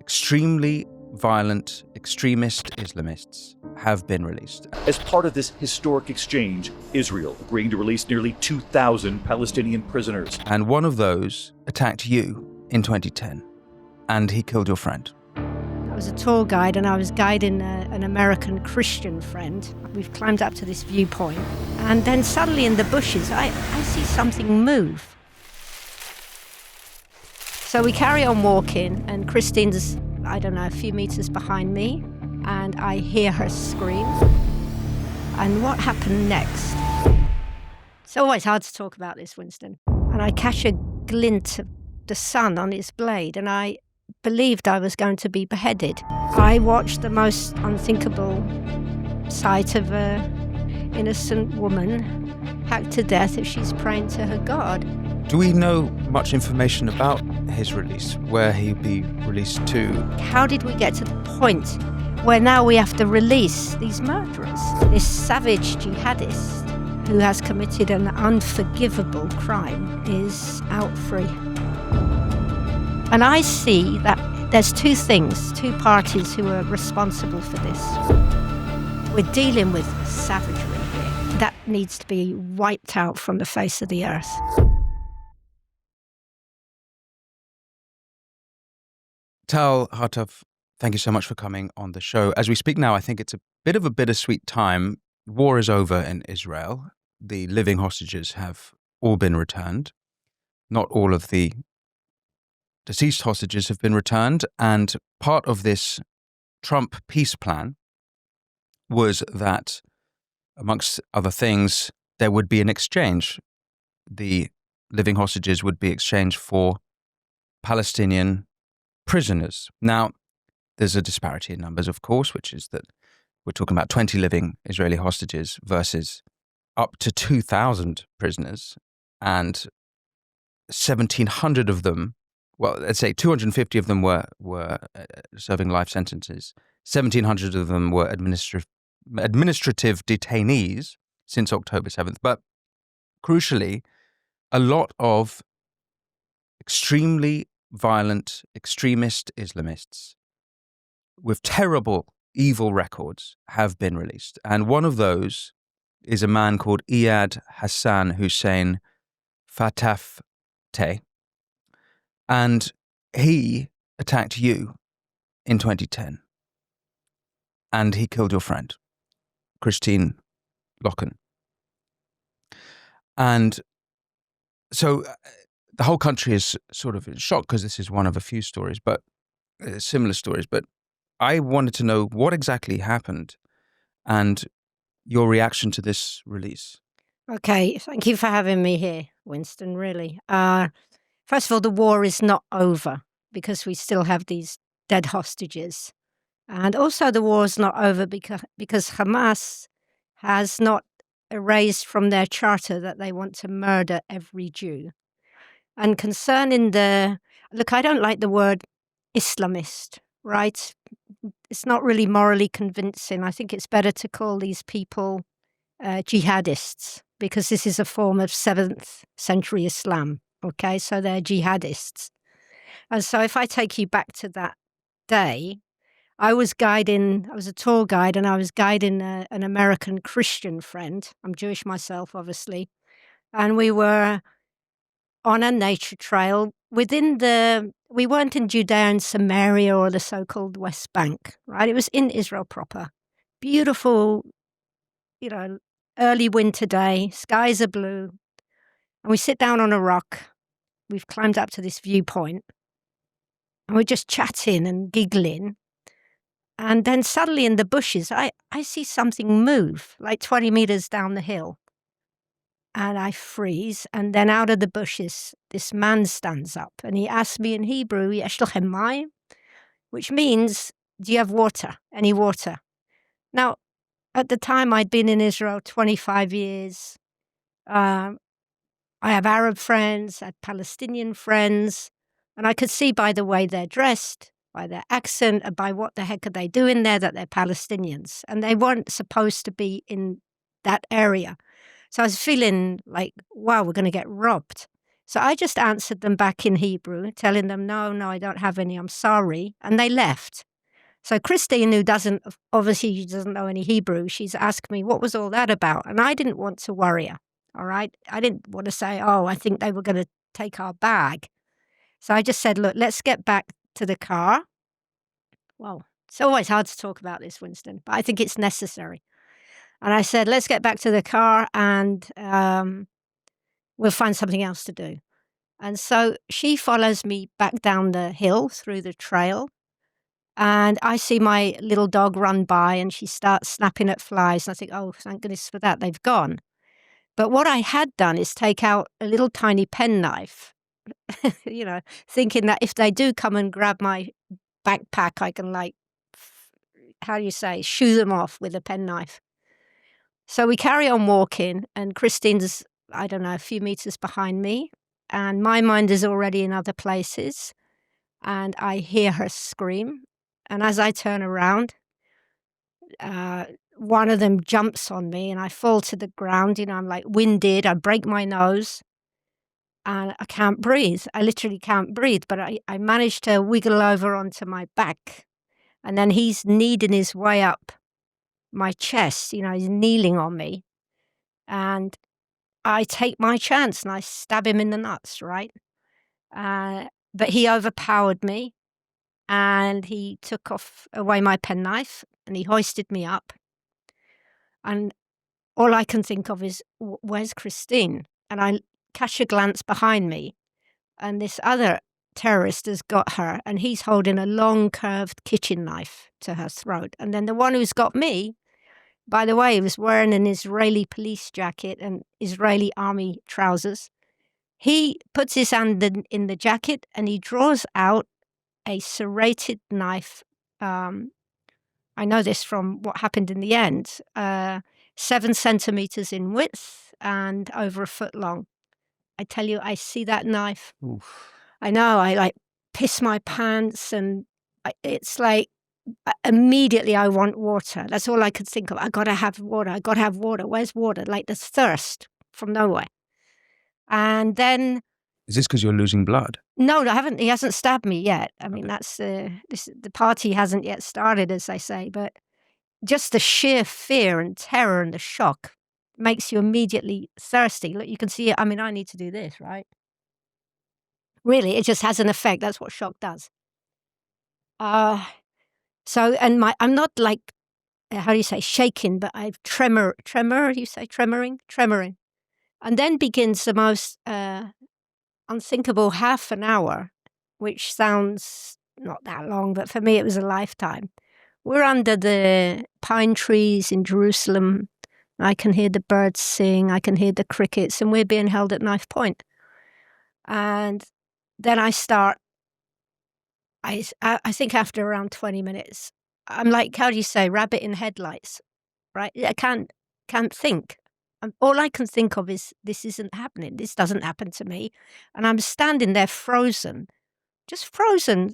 extremely violent extremist Islamists have been released. As part of this historic exchange, Israel agreeing to release nearly 2,000 Palestinian prisoners. And one of those attacked you in 2010, and he killed your friend. I was a tour guide and I was guiding an American Christian friend. We've climbed up to this viewpoint, and then suddenly in the bushes I see something move. So we carry on walking, and Christine's, a few meters behind me, and I hear her scream. And what happened next? It's always hard to talk about this, Winston. And I catch a glint of the sun on its blade, and I believed I was going to be beheaded. I watched the most unthinkable sight of an innocent woman hacked to death as she's praying to her God. Do we know much information about his release, where he'd be released to? How did we get to the point where now we have to release these murderers? This savage jihadist who has committed an unforgivable crime is out free. And I see that there's two parties who are responsible for this. We're dealing with savagery here. That needs to be wiped out from the face of the earth. Tal Hartuv, thank you so much for coming on the show. As we speak now, I think it's a bit of a bittersweet time. War is over in Israel. The living hostages have all been returned. Not all of the deceased hostages have been returned. And part of this Trump peace plan was that, amongst other things, there would be an exchange. The living hostages would be exchanged for Palestinian prisoners. Now, there's a disparity in numbers, of course, which is that we're talking about 20 living Israeli hostages versus up to 2,000 prisoners, and 1,700 of them, well, let's say 250 of them were serving life sentences. 1,700 of them were administrative detainees since October 7th. But crucially, a lot of extremely violent extremist Islamists with terrible, evil records have been released. And one of those is a man called Iyad Hassan Hussein Fatah. And he attacked you in 2010. And he killed your friend, Christine Locken. And so the whole country is sort of in shock because this is one of a few stories, but similar stories. But I wanted to know what exactly happened and your reaction to this release. Okay, thank you for having me here, Winston, really. First of all, the war is not over because we still have these dead hostages. And also the war is not over because Hamas has not erased from their charter that they want to murder every Jew. And concerning look, I don't like the word Islamist, right? It's not really morally convincing. I think it's better to call these people jihadists, because this is a form of 7th century Islam, okay? So they're jihadists. And so if I take you back to that day, I was a tour guide, and I was guiding an American Christian friend. I'm Jewish myself, obviously. And we were on a nature trail we weren't in Judea and Samaria or the so-called West Bank, right? It was in Israel proper. Beautiful, early winter day, skies are blue. And we sit down on a rock. We've climbed up to this viewpoint, and we're just chatting and giggling. And then suddenly in the bushes, I see something move, like 20 meters down the hill. And I freeze, and then out of the bushes, this man stands up, and he asks me in Hebrew, "Yesh lachem mayim?" which means, "Do you have water? Any water?" Now, at the time, I'd been in Israel 25 years. I have Arab friends, I had Palestinian friends, and I could see by the way they're dressed, by their accent, and by what the heck are they doing there, that they're Palestinians. And they weren't supposed to be in that area. So I was feeling like, wow, we're going to get robbed. So I just answered them back in Hebrew, telling them, no, I don't have any, I'm sorry. And they left. So Christine, who obviously she doesn't know any Hebrew, she's asked me, what was all that about? And I didn't want to worry her, all right? I didn't want to say, oh, I think they were going to take our bag. So I just said, look, let's get back to the car. Well, it's always hard to talk about this, Winston, but I think it's necessary. And I said, let's get back to the car and we'll find something else to do. And so she follows me back down the hill through the trail. And I see my little dog run by and she starts snapping at flies. And I think, oh, thank goodness for that, they've gone. But what I had done is take out a little tiny penknife, thinking that if they do come and grab my backpack, I can shoo them off with a penknife. So we carry on walking, and Christine's, I don't know, a few meters behind me, and my mind is already in other places, and I hear her scream. And as I turn around, one of them jumps on me, and I fall to the ground. I'm like winded. I break my nose, and I can't breathe. I literally can't breathe, but I managed to wiggle over onto my back, and then he's kneading his way up my chest, he's kneeling on me, and I take my chance and I stab him in the nuts, right? But he overpowered me and he took away my penknife and he hoisted me up. And all I can think of is, where's Christine? And I catch a glance behind me and this other terrorist has got her and he's holding a long curved kitchen knife to her throat. And then the one who's got me, by the way, he was wearing an Israeli police jacket and Israeli army trousers. He puts his hand in the jacket and he draws out a serrated knife. I know this from what happened in the end. 7 centimeters in width and over 1 foot long. I tell you, I see that knife. Oof. I know, I piss my pants and it's like, immediately I want water. That's all I could think of. I got to have water. I got to have water. Where's water? Like the thirst from nowhere. And then... Is this because you're losing blood? No, I haven't. He hasn't stabbed me yet. I mean, that's the party hasn't yet started, as they say. But just the sheer fear and terror and the shock makes you immediately thirsty. Look, you can see it. I mean, I need to do this, right? Really, it just has an effect. That's what shock does. So, and I'm not like, how do you say, shaking, but I've tremor, you say tremoring. And then begins the most unthinkable half an hour, which sounds not that long, but for me it was a lifetime. We're under the pine trees in Jerusalem. I can hear the birds sing, I can hear the crickets, and we're being held at knife point. And then I start, I think after around 20 minutes, I'm like, how do you say, rabbit in headlights, right? I can't think. All I can think of is, this isn't happening. This doesn't happen to me. And I'm standing there frozen, just frozen,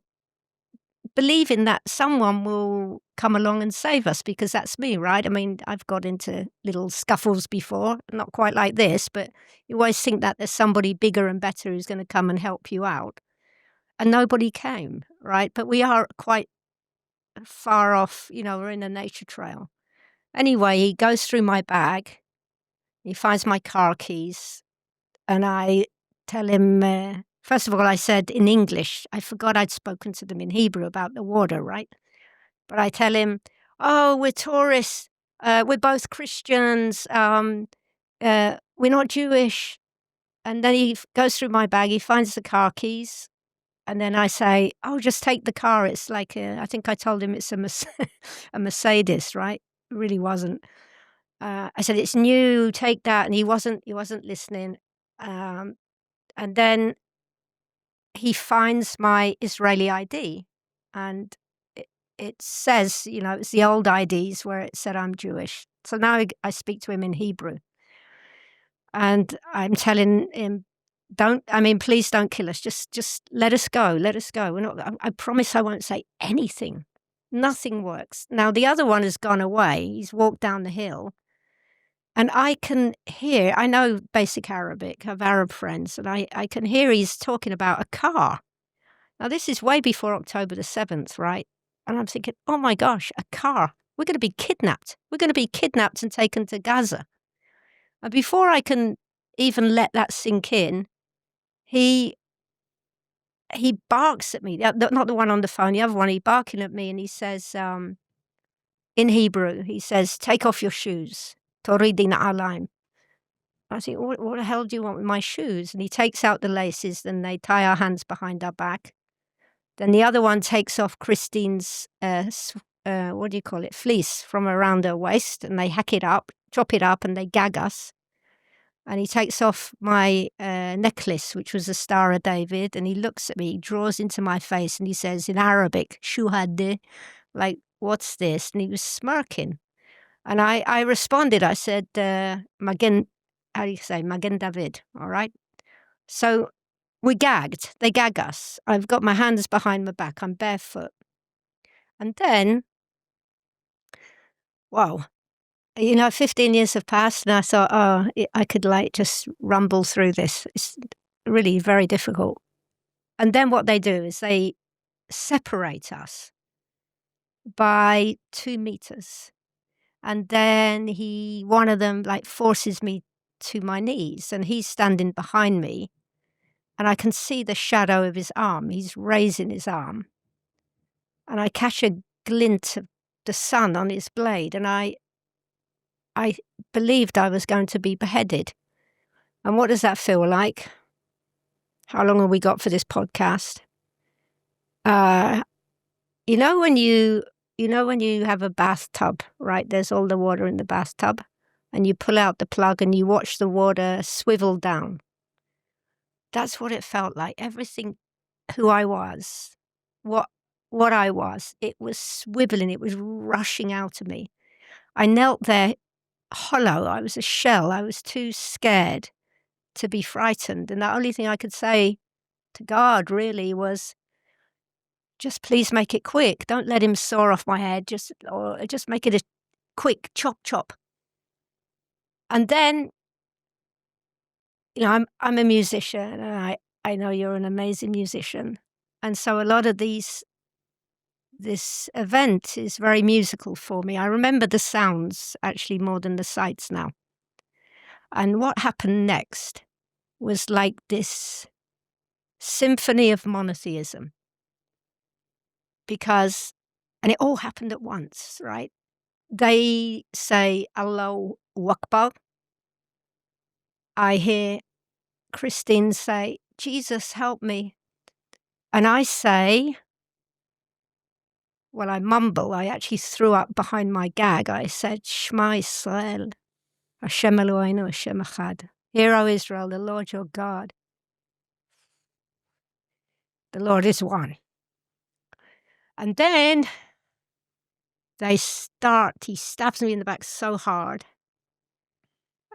believing that someone will come along and save us, because that's me, right? I mean, I've got into little scuffles before, not quite like this, but you always think that there's somebody bigger and better who's going to come and help you out. And nobody came, right? But we are quite far off, we're in a nature trail. Anyway, he goes through my bag, he finds my car keys, and I tell him, first of all, I said in English, I forgot I'd spoken to them in Hebrew about the water, right? But I tell him, oh, we're tourists, we're both Christians, we're not Jewish. And then he goes through my bag, he finds the car keys, and then I say, oh, just take the car. It's like, I think I told him it's a Mercedes, right? It really wasn't. I said, it's new, take that. And he wasn't listening. And then he finds my Israeli ID. And it says, it's the old IDs where it said I'm Jewish. So now I speak to him in Hebrew. And I'm telling him, please don't kill us. Just let us go. Let us go. I promise I won't say anything. Nothing works. Now, the other one has gone away. He's walked down the hill. And I can hear, I know basic Arabic, I have Arab friends, and I can hear he's talking about a car. Now, this is way before October the 7th, right? And I'm thinking, oh my gosh, a car. We're going to be kidnapped. We're going to be kidnapped and taken to Gaza. And before I can even let that sink in, he barks at me. Not the one on the phone, the other one. He barking at me, and he says, in Hebrew, he says, "Take off your shoes. Toridin alaim." I think, what the hell do you want with my shoes? And he takes out the laces, then they tie our hands behind our back. Then the other one takes off Christine's, what do you call it, fleece from around her waist, and they hack it up, chop it up, and they gag us. And he takes off my necklace, which was a Star of David, and he looks at me, he draws into my face, and he says in Arabic, "Shuhad," like, what's this? And he was smirking. And I responded, I said, Magen, how do you say, Magen David, all right? So we gagged. They gag us. I've got my hands behind my back. I'm barefoot. And then, wow, 15 years have passed, and I thought, I could like just rumble through this. It's really very difficult. And then what they do is they separate us by 2 meters. And then one of them like forces me to my knees, and he's standing behind me, and I can see the shadow of his arm. He's raising his arm, and I catch a glint of the sun on his blade, and I believed I was going to be beheaded. And what does that feel like? How long have we got for this podcast? When you have a bathtub, right? There's all the water in the bathtub, and you pull out the plug and you watch the water swivel down. That's what it felt like. Everything, who I was, what I was, it was swiveling, it was rushing out of me. I knelt there hollow. I was a shell. I was too scared to be frightened. And the only thing I could say to God really was, just please make it quick. Don't let him saw off my head. Just make it a quick chop chop. And then, I'm a musician, and I know you're an amazing musician. And so a lot of this event is very musical for me. I remember the sounds actually more than the sights now. And what happened next was like this symphony of monotheism. And it all happened at once, right? They say, Allahu Akbar. I hear Christine say, Jesus, help me. And I say, I mumble. I actually threw up behind my gag. I said, Shema Yisrael, Hashem Eloheinu, Hashem Echad. Hear, O Israel, the Lord your God. The Lord is one. And then he stabs me in the back so hard.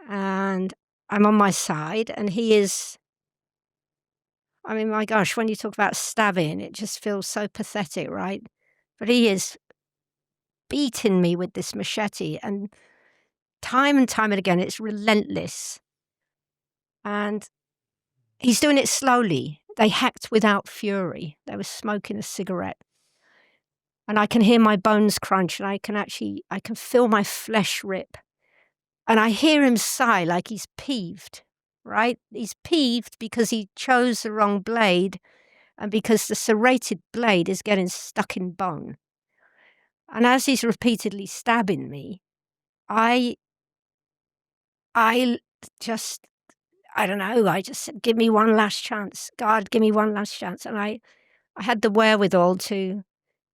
And I'm on my side, and he is, my gosh, when you talk about stabbing, it just feels so pathetic, right? But he is beating me with this machete, and time and again, it's relentless. And he's doing it slowly. They hacked without fury. They were smoking a cigarette. And I can hear my bones crunch, and I can feel my flesh rip. And I hear him sigh like he's peeved, right? He's peeved because he chose the wrong blade, and because the serrated blade is getting stuck in bone. And as he's repeatedly stabbing me, I just said, give me one last chance. God, give me one last chance. And I had the wherewithal to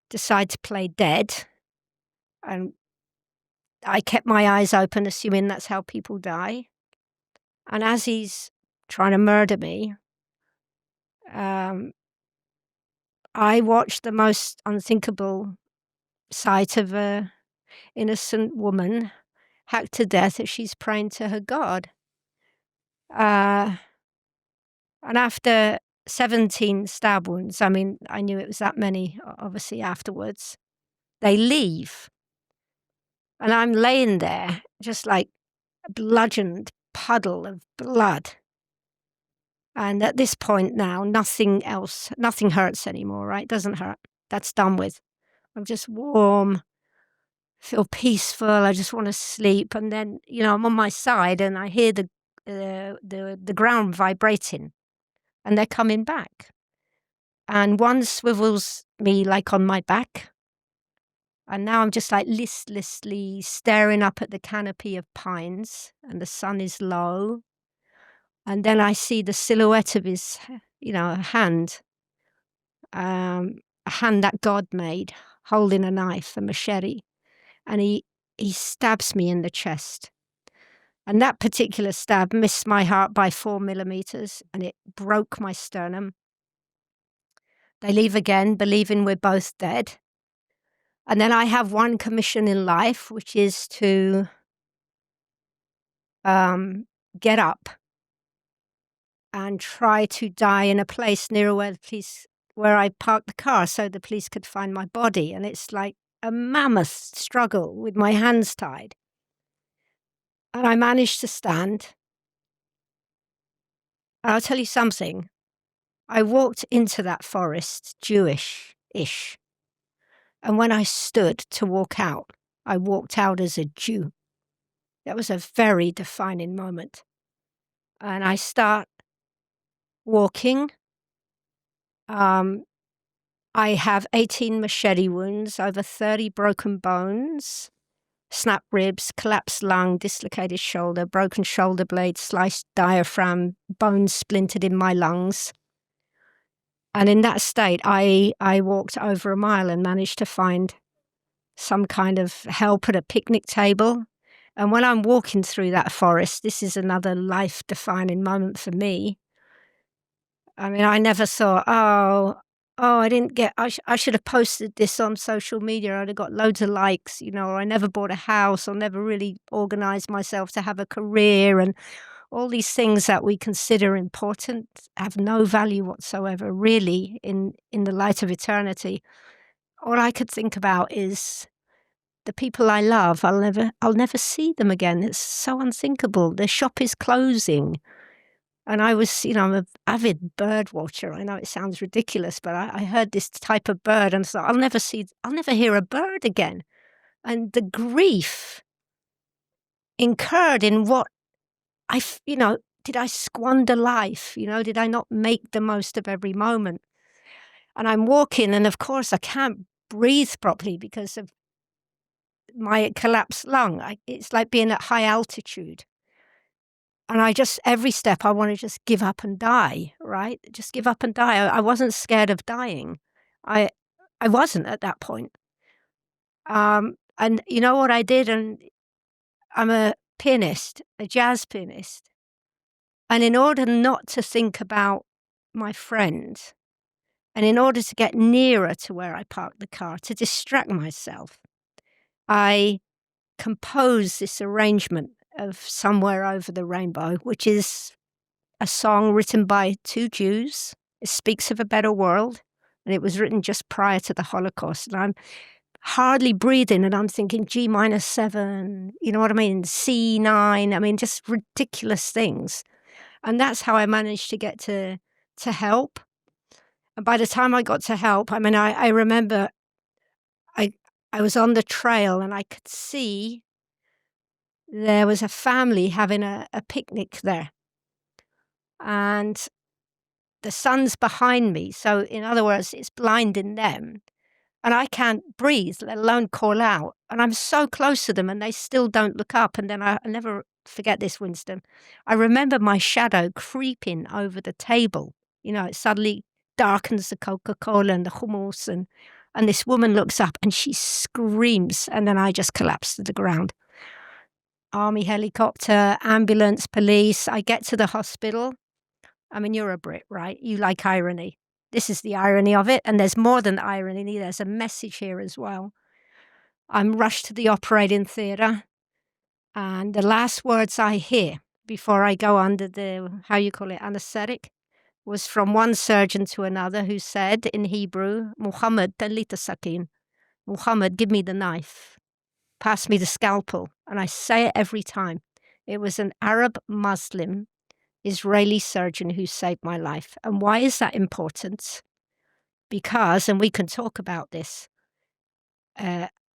decide to play dead. And I kept my eyes open, assuming that's how people die. And as he's trying to murder me, I watched the most unthinkable sight of a innocent woman hacked to death as she's praying to her God. And after 17 stab wounds, I knew it was that many, obviously, afterwards, they leave. And I'm laying there, just like bludgeoned puddle of blood. And at this point now, nothing hurts anymore, right? Doesn't hurt. That's done with. I'm just warm, feel peaceful. I just want to sleep. And then, I'm on my side and I hear the ground vibrating and they're coming back. And one swivels me like on my back. And now I'm just like listlessly staring up at the canopy of pines and the sun is low. And then I see the silhouette of his, hand, a hand that God made, holding a knife, a machete. And he stabs me in the chest. And that particular stab missed my heart by 4 millimeters and it broke my sternum. They leave again, believing we're both dead. And then I have one commission in life, which is to get up and try to die in a place near where I parked the car so the police could find my body. And it's like a mammoth struggle with my hands tied. And I managed to stand. And I'll tell you something. I walked into that forest Jewish-ish. And when I stood to walk out, I walked out as a Jew. That was a very defining moment. And I start walking. I have 18 machete wounds, over 30 broken bones, snapped ribs, collapsed lung, dislocated shoulder, broken shoulder blade, sliced diaphragm, bones splintered in my lungs. And in that state, I walked over a mile and managed to find some kind of help at a picnic table. And when I'm walking through that forest, this is another life-defining moment for me. I mean, I never thought, I should have posted this on social media. I'd have got loads of likes, or I never bought a house or never really organized myself to have a career. And all these things that we consider important have no value whatsoever, really, in the light of eternity. All I could think about is the people I love. I'll never see them again. It's so unthinkable. The shop is closing. And I was, I'm an avid bird watcher. I know it sounds ridiculous, but I heard this type of bird and thought, I'll never hear a bird again. And the grief incurred in what did I squander life? Did I not make the most of every moment? And I'm walking, and of course I can't breathe properly because of my collapsed lung. It's like being at high altitude. And every step, I want to just give up and die, right? Just give up and die. I wasn't scared of dying. I wasn't at that point. And you know what I did? And I'm a pianist, a jazz pianist. And in order not to think about my friend, and in order to get nearer to where I parked the car, to distract myself, I composed this arrangement of Somewhere Over the Rainbow, which is a song written by 2 Jews. It speaks of a better world, and it was written just prior to the Holocaust. And I'm hardly breathing, and I'm thinking G-7, you know what I mean? C9, I mean, just ridiculous things. And that's how I managed to get to help. And by the time I got to help, I mean, I remember I was on the trail and I could see there was a family having a picnic there. And the sun's behind me. So in other words, it's blinding them. And I can't breathe, let alone call out. And I'm so close to them and they still don't look up. And then I never forget this, Winston. I remember my shadow creeping over the table. It suddenly darkens the Coca-Cola and the hummus. And this woman looks up and she screams. And then I just collapse to the ground. Army helicopter, ambulance, police. I get to the hospital. I mean, you're a Brit, right? You like irony. This is the irony of it. And there's more than irony. There's a message here as well. I'm rushed to the operating theatre. And the last words I hear before I go under the, anesthetic, was from one surgeon to another who said in Hebrew, Muhammad, talita sakin. Muhammad, give me the knife. Pass me the scalpel. And I say it every time. It was an Arab Muslim Israeli surgeon who saved my life. And why is that important? Because, and we can talk about this,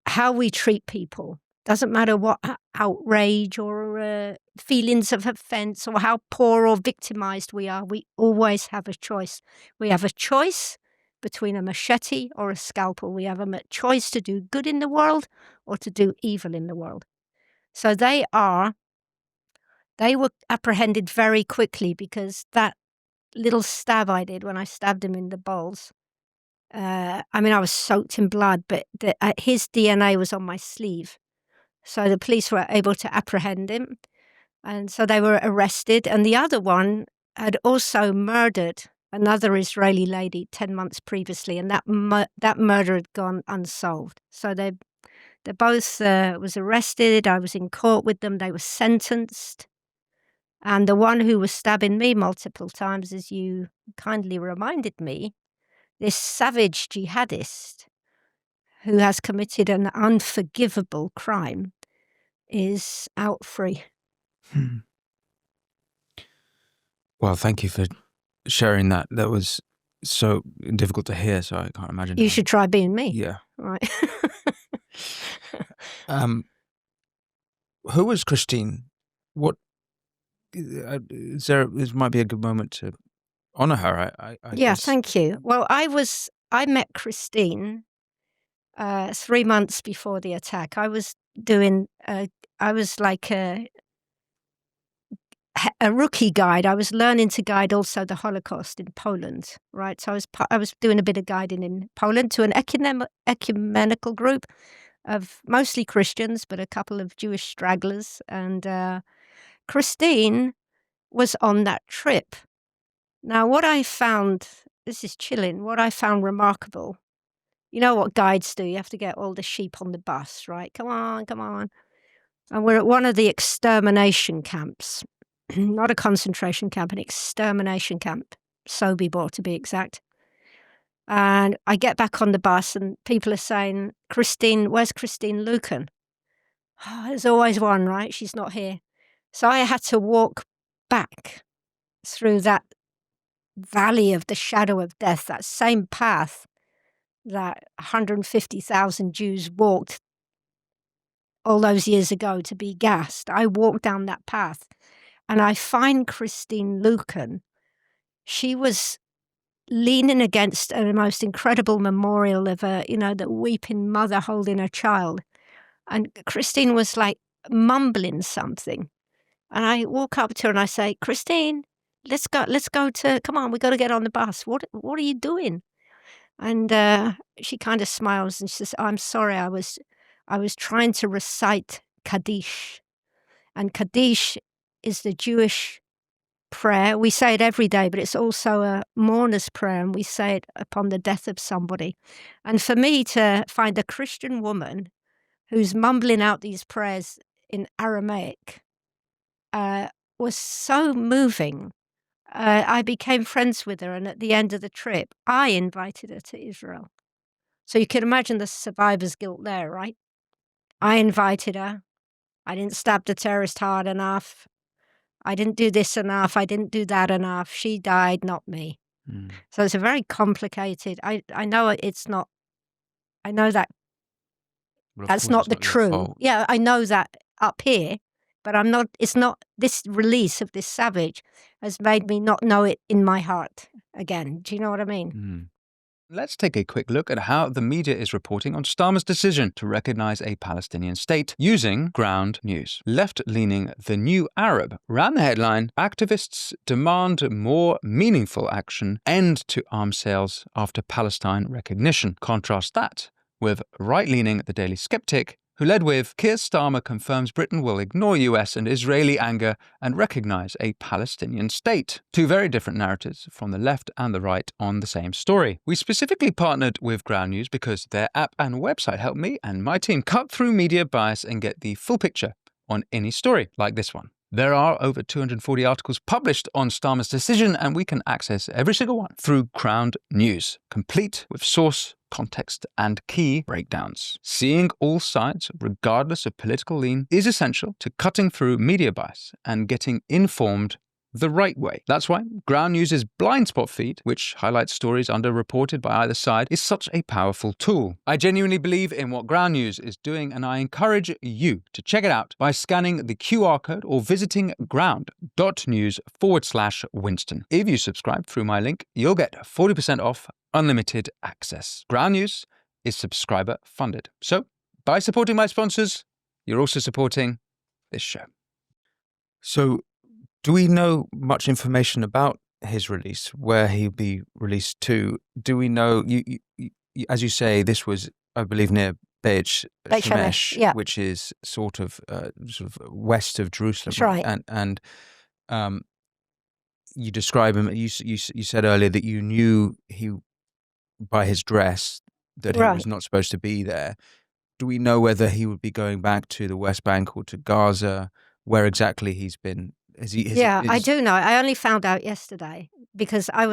how we treat people. Doesn't matter what outrage or feelings of offense or how poor or victimized we are, we always have a choice. We have a choice between a machete or a scalpel. We have a choice to do good in the world or to do evil in the world. So they were apprehended very quickly because that little stab I did when I stabbed him in the balls, I was soaked in blood, but his DNA was on my sleeve. So the police were able to apprehend him. And so they were arrested. And the other one had also murdered another Israeli lady 10 months previously. And that murder had gone unsolved. So they both was arrested. I was in court with them. They were sentenced. And the one who was stabbing me multiple times, as you kindly reminded me, this savage jihadist who has committed an unforgivable crime is out free. Well, thank you for sharing that. That was so difficult to hear, so I can't imagine. You should try being me. Yeah. Right. Who was Christine? What this might be a good moment to honor her. I yeah, guess. Thank you. Well, I met Christine 3 months before the attack. I was like a rookie guide. I was learning to guide also the Holocaust in Poland, right? So I was doing a bit of guiding in Poland to an ecumenical group of mostly Christians, but a couple of Jewish stragglers. And Christine was on that trip. Now, what I found, this is chilling, what I found remarkable, you know what guides do? You have to get all the sheep on the bus, right? Come on, come on. And we're at one of the extermination camps, not a concentration camp, an extermination camp, Sobibor to be exact. And I get back on the bus and people are saying, Christine, where's Christine Lucan? Oh, there's always one, right? She's not here. So I had to walk back through that valley of the shadow of death, that same path that 150,000 Jews walked all those years ago to be gassed. I walked down that path and I find Christine Lucan. She was leaning against the most incredible memorial of the weeping mother holding her child. And Christine was like mumbling something. And I walk up to her and I say, Christine, let's go come on, we got to get on the bus. What are you doing? And she kind of smiles and she says, I'm sorry, I was trying to recite Kaddish. And Kaddish is the Jewish prayer. We say it every day, but it's also a mourner's prayer, and we say it upon the death of somebody. And for me to find a Christian woman who's mumbling out these prayers in Aramaic was so moving. I became friends with her, and at the end of the trip, I invited her to Israel. So you can imagine the survivor's guilt there, right? I invited her. I didn't stab the terrorist hard enough. I didn't do this enough. I didn't do that enough. She died, not me. So it's a very complicated. I know it's not. I know that that's not the true. Yeah, I know that up here, but I'm not. It's not. This release of this savage has made me not know it in my heart again. Do you know what I mean? Let's take a quick look at how the media is reporting on Starmer's decision to recognize a Palestinian state using ground news. Left-leaning The New Arab ran the headline, "Activists demand more meaningful action, end to arms sales after Palestine recognition." Contrast that with right-leaning The Daily Skeptic, who led with, "Keir Starmer confirms Britain will ignore US and Israeli anger and recognize a Palestinian state." Two very different narratives from the left and the right on the same story. We specifically partnered with Ground News because their app and website helped me and my team cut through media bias and get the full picture on any story like this one. There are over 240 articles published on Starmer's decision, and we can access every single one through Crown News, complete with source, context, and key breakdowns. Seeing all sides, regardless of political lean, is essential to cutting through media bias and getting informed the right way. That's why Ground News' blind spot feed, which highlights stories underreported by either side, is such a powerful tool. I genuinely believe in what Ground News is doing, and I encourage you to check it out by scanning the QR code or visiting ground.news/Winston. If you subscribe through my link, you'll get 40% off unlimited access. Ground News is subscriber funded. So by supporting my sponsors, you're also supporting this show. So, do we know much information about his release, where he'll be released to? Do we know, you, as you say, this was, I believe, near Beit Shemesh, yeah. which is sort of west of Jerusalem. That's right. And you describe him, you said earlier that you knew by his dress that he was not supposed to be there. Do we know whether he would be going back to the West Bank or to Gaza, where exactly he's been? I do know. I only found out yesterday because I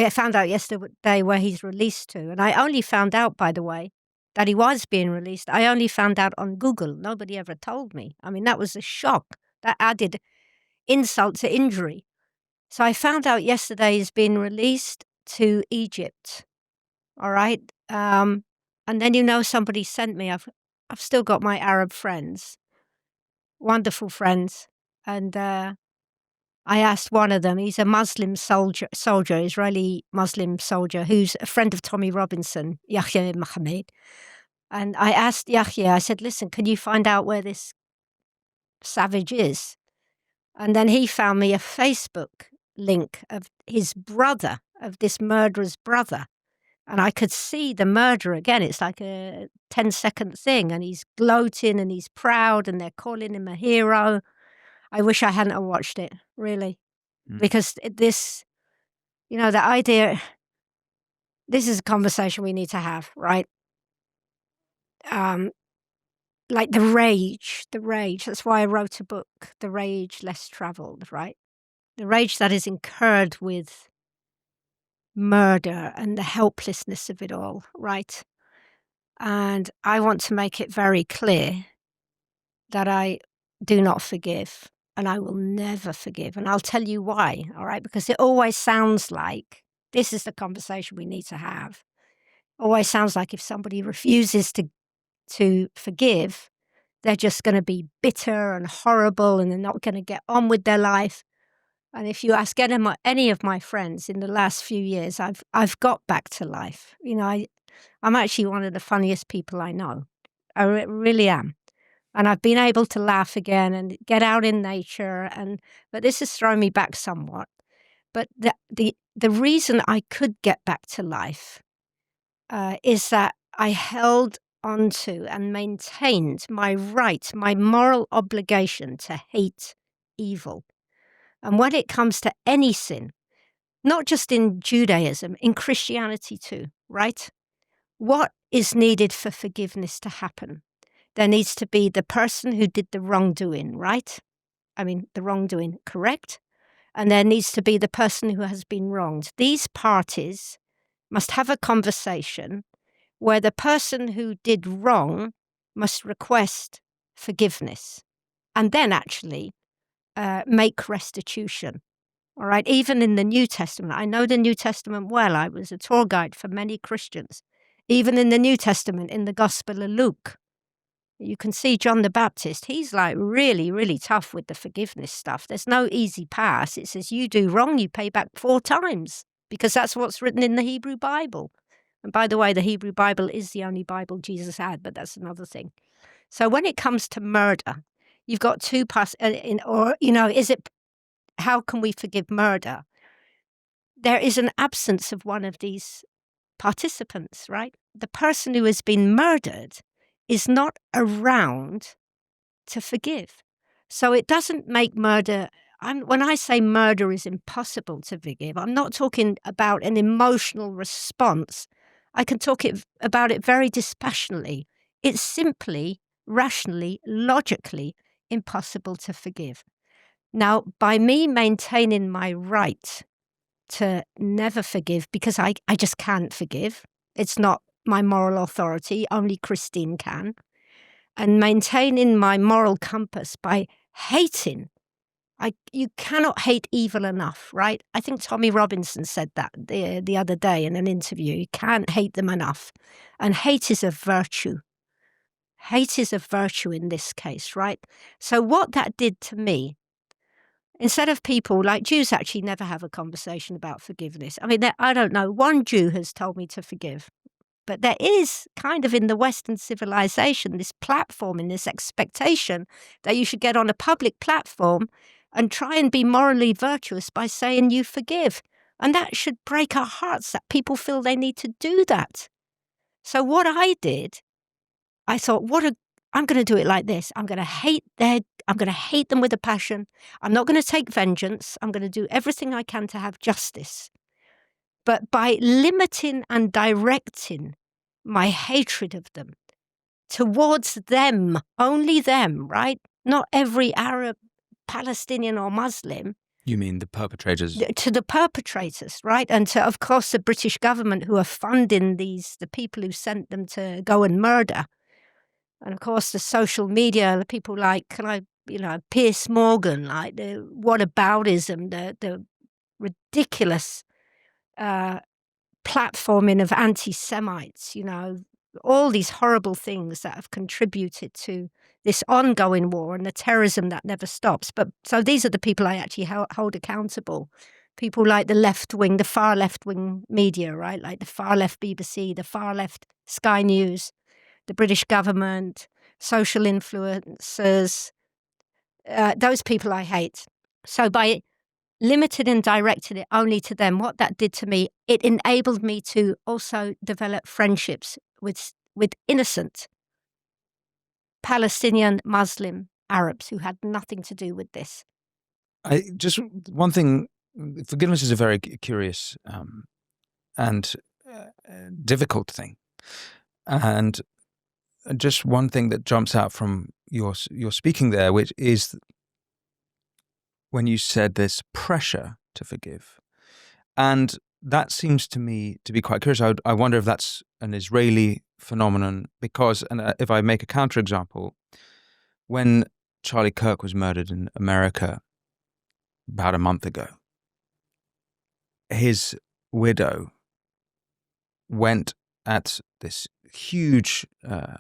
found out yesterday where he's released to. And I only found out, by the way, that he was being released. I only found out on Google. Nobody ever told me. I mean, that was a shock. That added insult to injury. So I found out yesterday he's been released to Egypt. All right. And then, somebody sent me, I've still got my Arab friends, wonderful friends. And I asked one of them, he's a Muslim soldier, Israeli Muslim soldier, who's a friend of Tommy Robinson, Yahya Mohammed. And I asked Yahya, I said, listen, can you find out where this savage is? And then he found me a Facebook link of his brother, of this murderer's brother. And I could see the murderer again. It's like a 10-second thing. And he's gloating and he's proud and they're calling him a hero. I wish I hadn't watched it, really. Because this, the idea, this is a conversation we need to have, right? Like the rage. That's why I wrote a book, The Rage Less Traveled, right? The rage that is incurred with murder and the helplessness of it all, right? And I want to make it very clear that I do not forgive. And I will never forgive. And I'll tell you why, all right? Because it always sounds like this is the conversation we need to have. Always sounds like if somebody refuses to forgive, they're just going to be bitter and horrible and they're not going to get on with their life. And if you ask any of my friends in the last few years, I've got back to life. I'm actually one of the funniest people I know. I really am. And I've been able to laugh again and get out in nature. But this has thrown me back somewhat. But the reason I could get back to life is that I held onto and maintained my right, my moral obligation to hate evil. And when it comes to any sin, not just in Judaism, in Christianity too, right? What is needed for forgiveness to happen? There needs to be the person who did the wrongdoing, right? I mean, the wrongdoing, correct? And there needs to be the person who has been wronged. These parties must have a conversation where the person who did wrong must request forgiveness and then actually make restitution. All right, even in the New Testament, I know the New Testament well. I was a tour guide for many Christians. Even in the New Testament, in the Gospel of Luke, you can see John the Baptist. He's like really, really tough with the forgiveness stuff. There's no easy pass. It says you do wrong, you pay back 4 times because that's what's written in the Hebrew Bible. And by the way, the Hebrew Bible is the only Bible Jesus had, but that's another thing. So when it comes to murder, you've got 2 parts, how can we forgive murder? There is an absence of one of these participants, right? The person who has been murdered is not around to forgive. So it doesn't make murder, when I say murder is impossible to forgive, I'm not talking about an emotional response. I can talk about it very dispassionately. It's simply, rationally, logically impossible to forgive. Now, by me maintaining my right to never forgive, because I just can't forgive, it's not my moral authority, only Christine can, and maintaining my moral compass by hating. You cannot hate evil enough, right? I think Tommy Robinson said that the other day in an interview. You can't hate them enough. And hate is a virtue. Hate is a virtue in this case, right? So what that did to me, instead of people, like Jews actually never have a conversation about forgiveness. I mean, I don't know, one Jew has told me to forgive. But there is kind of in the Western civilization this platform and this expectation that you should get on a public platform and try and be morally virtuous by saying you forgive. And that should break our hearts that people feel they need to do that. So what I did, I thought, I'm going to do it like this. I'm going to hate them with a passion. I'm not going to take vengeance. I'm going to do everything I can to have justice. But by limiting and directing my hatred of them towards them, only them, right? Not every Arab, Palestinian or Muslim. You mean the perpetrators? To the perpetrators, right? And to, of course, the British government who are funding the people who sent them to go and murder. And of course, the social media, the people like, Piers Morgan, like the whataboutism, the ridiculous platforming of anti-Semites, all these horrible things that have contributed to this ongoing war and the terrorism that never stops. But so these are the people I actually hold accountable. People like the far left-wing media, right? Like the far left BBC, the far left Sky News, the British government, social influencers, those people I hate. So by limited and directed it only to them, what that did to me, it enabled me to also develop friendships with innocent Palestinian, Muslim, Arabs who had nothing to do with this. One thing, forgiveness is a very curious and difficult thing. And just one thing that jumps out from your speaking there, which is when you said this pressure to forgive. And that seems to me to be quite curious. I wonder if that's an Israeli phenomenon because, and if I make a counterexample, when Charlie Kirk was murdered in America about a month ago, his widow went at this huge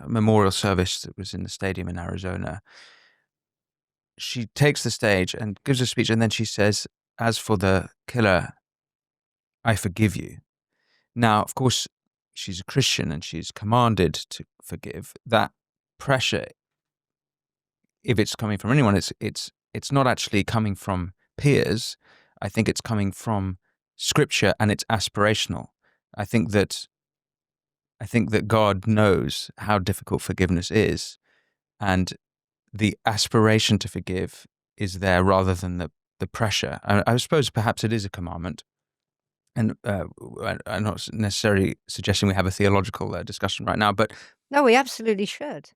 memorial service that was in the stadium in Arizona. She takes the stage and gives a speech, and then she says, "As for the killer, I forgive you." Now, of course, she's a Christian and she's commanded to forgive. That pressure, if it's coming from anyone, it's not actually coming from peers. I think it's coming from Scripture, and it's aspirational. I think that God knows how difficult forgiveness is, and the aspiration to forgive is there rather than the pressure. I suppose perhaps it is a commandment. And I'm not necessarily suggesting we have a theological discussion right now, but no, we absolutely should.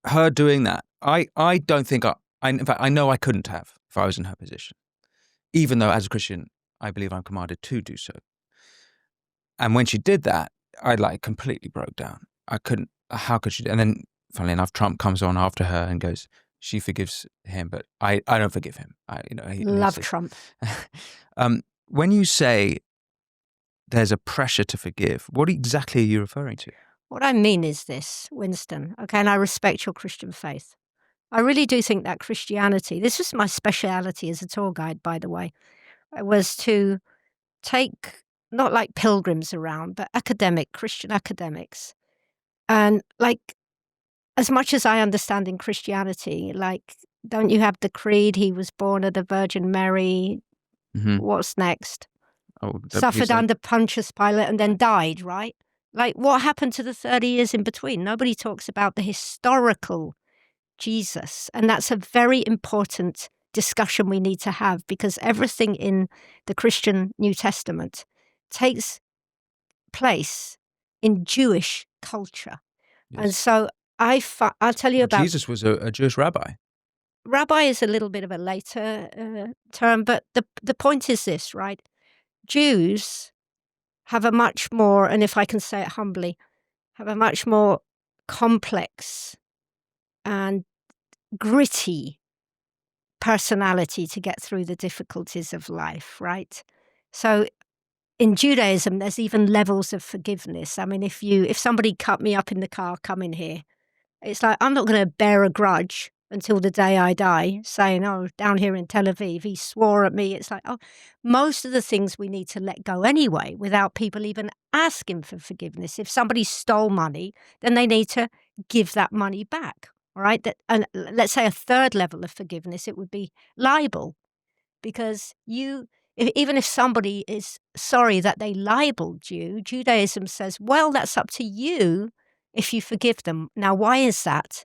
Her doing that, I don't think in fact, I know I couldn't have if I was in her position, even though as a Christian, I believe I'm commanded to do so. And when she did that, I completely broke down. I couldn't. How could she? And then, funnily enough, Trump comes on after her and goes, she forgives him, but I don't forgive him. Love Trump. When you say there's a pressure to forgive, what exactly are you referring to? What I mean is this, Winston, okay, and I respect your Christian faith. I really do think that Christianity, this was my speciality as a tour guide, by the way, was to take, not like pilgrims around, but Christian academics. And as much as I understand in Christianity, don't you have the creed, he was born of the Virgin Mary, what's next? Suffered under Pontius Pilate and then died, right? What happened to the 30 years in between? Nobody talks about the historical Jesus. And that's a very important discussion we need to have, because everything in the Christian New Testament takes place in Jewish culture. Yes. And so I'll tell you about... Jesus was a Jewish rabbi. rabbi is a little bit of a later term, but the point is this, right? Jews have a much more, and if I can say it humbly, have a much more complex and gritty personality to get through the difficulties of life, right? So in Judaism, there's even levels of forgiveness. I mean, if somebody cut me up in the car coming here, it's like, I'm not going to bear a grudge until the day I die, saying, oh, down here in Tel Aviv, he swore at me. It's like, oh, most of the things we need to let go anyway without people even asking for forgiveness. If somebody stole money, then they need to give that money back, all right? And let's say a third level of forgiveness, it would be libel. Because even if somebody is sorry that they libeled you, Judaism says, well, that's up to you if you forgive them. Now, why is that?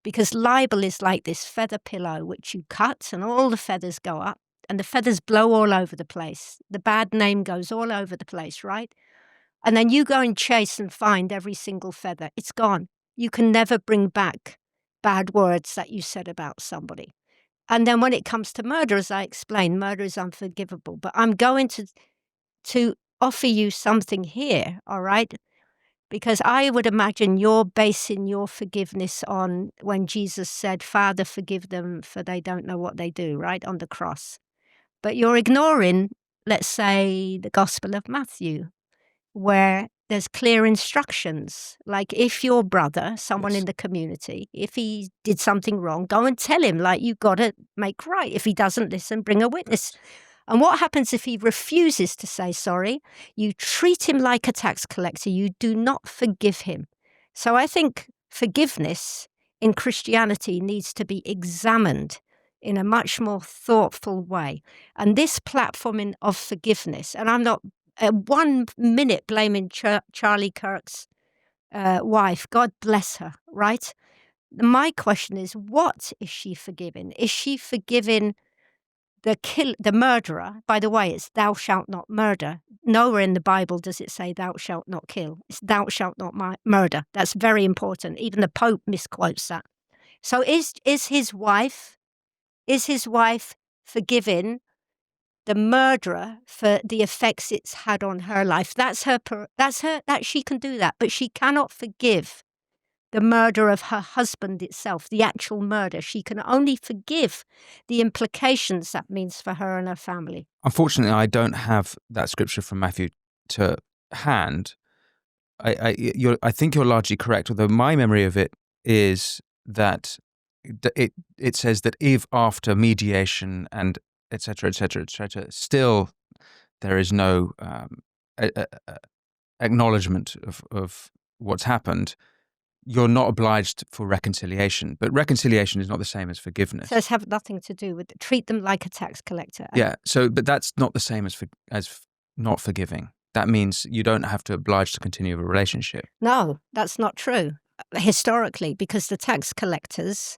Because libel is like this feather pillow which you cut and all the feathers go up and the feathers blow all over the place. The bad name goes all over the place, right? And then you go and chase and find every single feather. It's gone. You can never bring back bad words that you said about somebody. And then when it comes to murder, as I explained, murder is unforgivable. But I'm going to offer you something here, all right? Because I would imagine you're basing your forgiveness on when Jesus said, Father, forgive them, for they don't know what they do, right, on the cross. But you're ignoring, let's say, the Gospel of Matthew, where there's clear instructions. Like if your brother, someone Yes. in the community, if he did something wrong, go and tell him, like, you got to make right. If he doesn't listen, bring a witness. And what happens if he refuses to say sorry? You treat him like a tax collector. You do not forgive him. So I think forgiveness in Christianity needs to be examined in a much more thoughtful way. And this platforming of forgiveness, and I'm not 1 minute blaming Charlie Kirk's wife, God bless her, right? My question is, what is she forgiving? Is she forgiving the murderer? By the way, it's thou shalt not murder. Nowhere in the Bible does it say thou shalt not kill. It's thou shalt not murder. That's very important. Even the Pope misquotes that. So is his wife forgiving the murderer for the effects it's had on her life? That's her. That she can do that, but she cannot forgive the murder of her husband itself, the actual murder. She can only forgive the implications that means for her and her family. Unfortunately, I don't have that scripture from Matthew to hand. I think you're largely correct, although my memory of it is that it says that if after mediation and et cetera, still there is no acknowledgement of what's happened, you're not obliged for reconciliation. But reconciliation is not the same as forgiveness. So it has nothing to do with treat them like a tax collector. Yeah. So, but that's not the same as not forgiving. That means you don't have to oblige to continue a relationship. No, that's not true historically, because the tax collectors,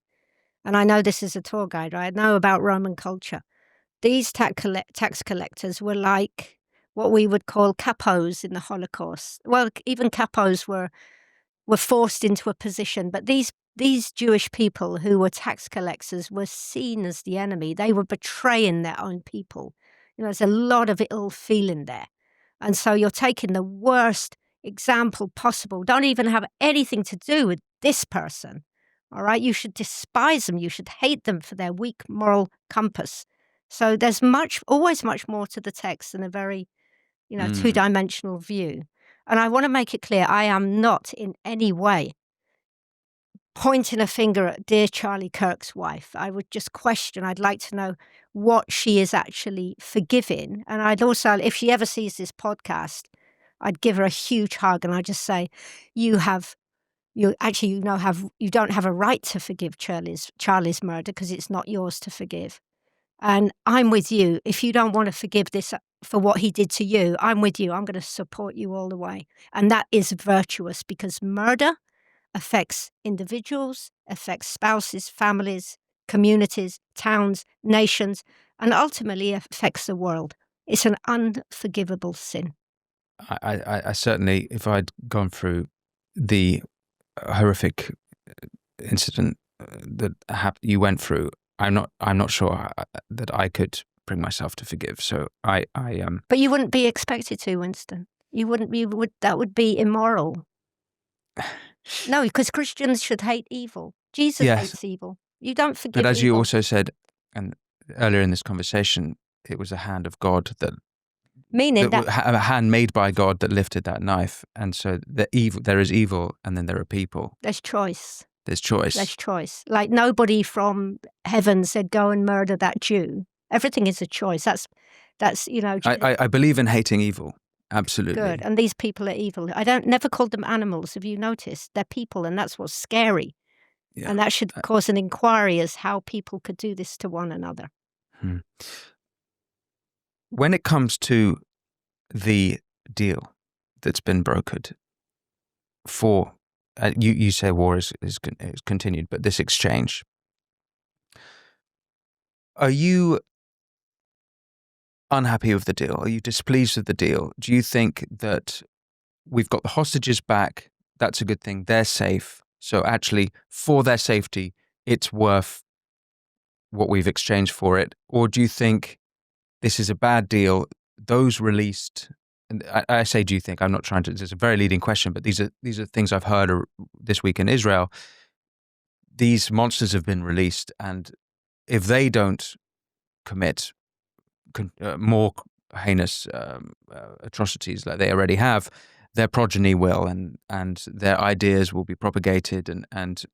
and I know this is a tour guide, right? I know about Roman culture. These tax collectors were like what we would call capos in the Holocaust. Well, even capos were forced into a position, but these Jewish people who were tax collectors were seen as the enemy. They were betraying their own people. You know, there's a lot of ill feeling there. And so you're taking the worst example possible. Don't even have anything to do with this person. All right? You should despise them. You should hate them for their weak moral compass. So there's always much more to the text than a very, two-dimensional view. And I want to make it clear, I am not in any way pointing a finger at dear Charlie Kirk's wife. I would just question. I'd like to know what she is actually forgiving. And I'd also, if she ever sees this podcast, I'd give her a huge hug and I'd just say, you don't have a right to forgive Charlie's murder because it's not yours to forgive. And I'm with you. If you don't want to forgive this for what he did to you, I'm with you. I'm going to support you all the way. And that is virtuous, because murder affects individuals, affects spouses, families, communities, towns, nations, and ultimately affects the world. It's an unforgivable sin. I certainly, if I'd gone through the horrific incident that you went through, I'm not sure that I could bring myself to forgive. So But you wouldn't be expected to, Winston. You wouldn't. That would be immoral. No, because Christians should hate evil. Jesus yes, hates evil. You don't forgive but as you evil. also said, and earlier in this conversation, it was a hand of God that Meaning that a hand made by God that lifted that knife, and so there is evil, and then there are people. there's choice. There's choice. There's choice. Like nobody from heaven said, "Go and murder that Jew." Everything is a choice. That's I believe in hating evil. Absolutely. good. And these people are evil. I never called them animals. Have you noticed? They're people, and that's what's scary. Yeah. And that should cause an inquiry as how people could do this to one another. When it comes to the deal that's been brokered for, you say war is continued, but this exchange, are you unhappy with the deal? Are you displeased with the deal? Do you think that we've got the hostages back? That's a good thing. They're safe. So actually, for their safety, it's worth what we've exchanged for it? Or do you think this is a bad deal? Those released, and I say, do you think? I'm not trying to. It's a very leading question, but these are things I've heard this week in Israel. These monsters have been released, and if they don't commit more heinous atrocities like they already have, their progeny will, and their ideas will be propagated, and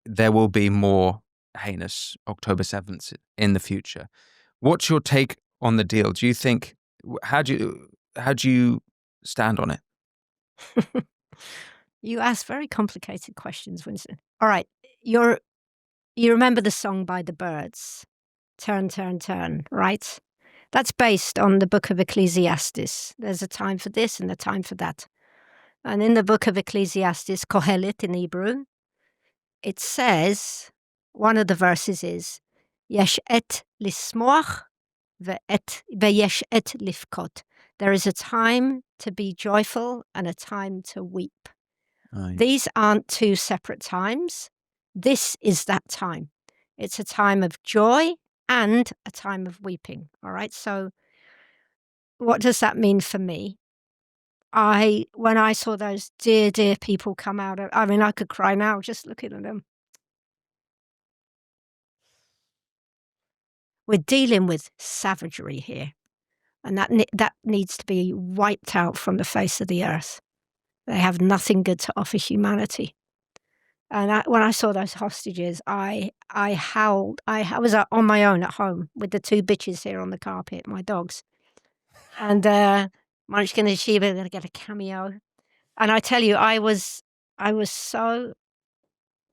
there will be more heinous October 7th in the future. What's your take on the deal? Do you think, how do you stand on it? You ask very complicated questions, Winston. All right, you remember the song by the Birds, "Turn, Turn, Turn," right? That's based on the book of Ecclesiastes. There's a time for this and a time for that. And in the book of Ecclesiastes, Kohelet in Hebrew, it says, one of the verses is, Yesh et lismoach veyesh et lifkot. There is a time to be joyful and a time to weep. Aye. These aren't two separate times. This is that time. It's a time of joy and a time of weeping. All right. So what does that mean for me? When I saw those dear people come out, I could cry now just looking at them. We're dealing with savagery here, and that needs to be wiped out from the face of the earth. They have nothing good to offer humanity. And when I saw those hostages, I howled. I was on my own at home with the two bitches here on the carpet, my dogs. And Munchkin and Sheba are going to get a cameo. And I tell you, I was so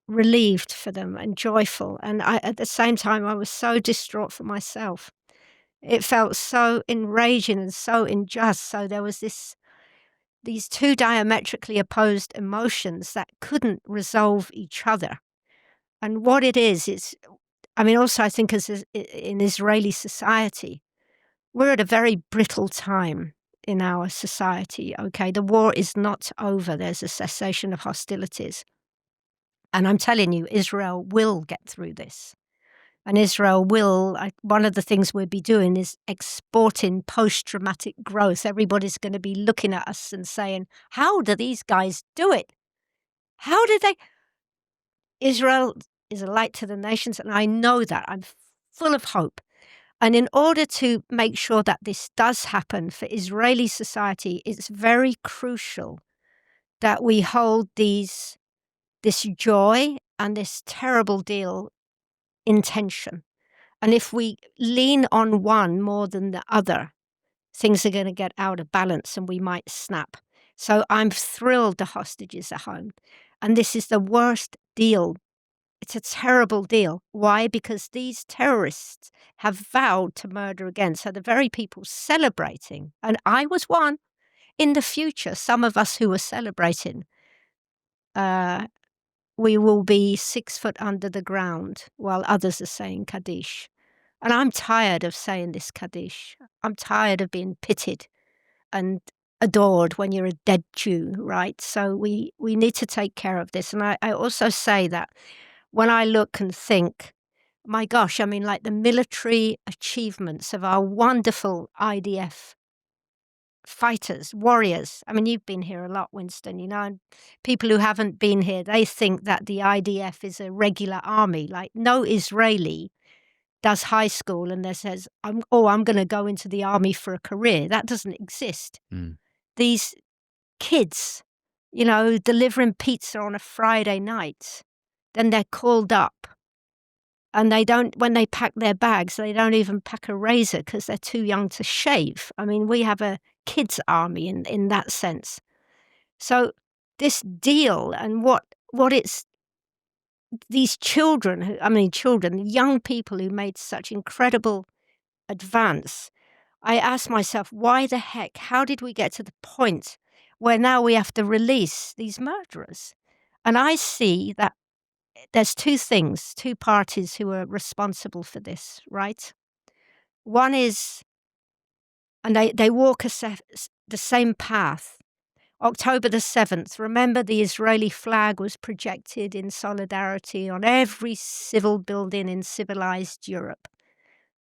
relieved for them and joyful. And at the same time, I was so distraught for myself. It felt so enraging and so unjust. So there was these two diametrically opposed emotions that couldn't resolve each other. And what it is, also I think as in Israeli society, we're at a very brittle time in our society, okay? The war is not over. There's a cessation of hostilities. And I'm telling you, Israel will get through this. And Israel will, one of the things we'll be doing is exporting post-traumatic growth. Everybody's going to be looking at us and saying, how do these guys do it? How did they? Israel is a light to the nations, and I know that. I'm full of hope. And in order to make sure that this does happen for Israeli society, it's very crucial that we hold this joy and this terrible deal in tension. And if we lean on one more than the other, things are going to get out of balance and we might snap. So I'm thrilled the hostages are home. And this is the worst deal. It's a terrible deal. Why? Because these terrorists have vowed to murder again. So the very people celebrating, and I was one, in the future, some of us who are celebrating, we will be 6 foot under the ground while others are saying Kaddish. And I'm tired of saying this Kaddish. I'm tired of being pitied and adored when you're a dead Jew, right? So we need to take care of this. And I also say that when I look and think, my gosh, I mean, like the military achievements of our wonderful IDF fighters, warriors. I mean, you've been here a lot, Winston, and people who haven't been here, they think that the IDF is a regular army. Like, no Israeli does high school and then says, I'm going to go into the army for a career. That doesn't exist. Mm. These kids, delivering pizza on a Friday night, then they're called up. And when they pack their bags, they don't even pack a razor because they're too young to shave. I mean, we have a kids' army in that sense. So this deal and what it's these children, young people who made such incredible advance. I asked myself, why the heck? How did we get to the point where now we have to release these murderers? And I see that there's two parties who are responsible for this, right? One is, and they walk the same path. October the 7th, remember the Israeli flag was projected in solidarity on every civil building in civilized Europe.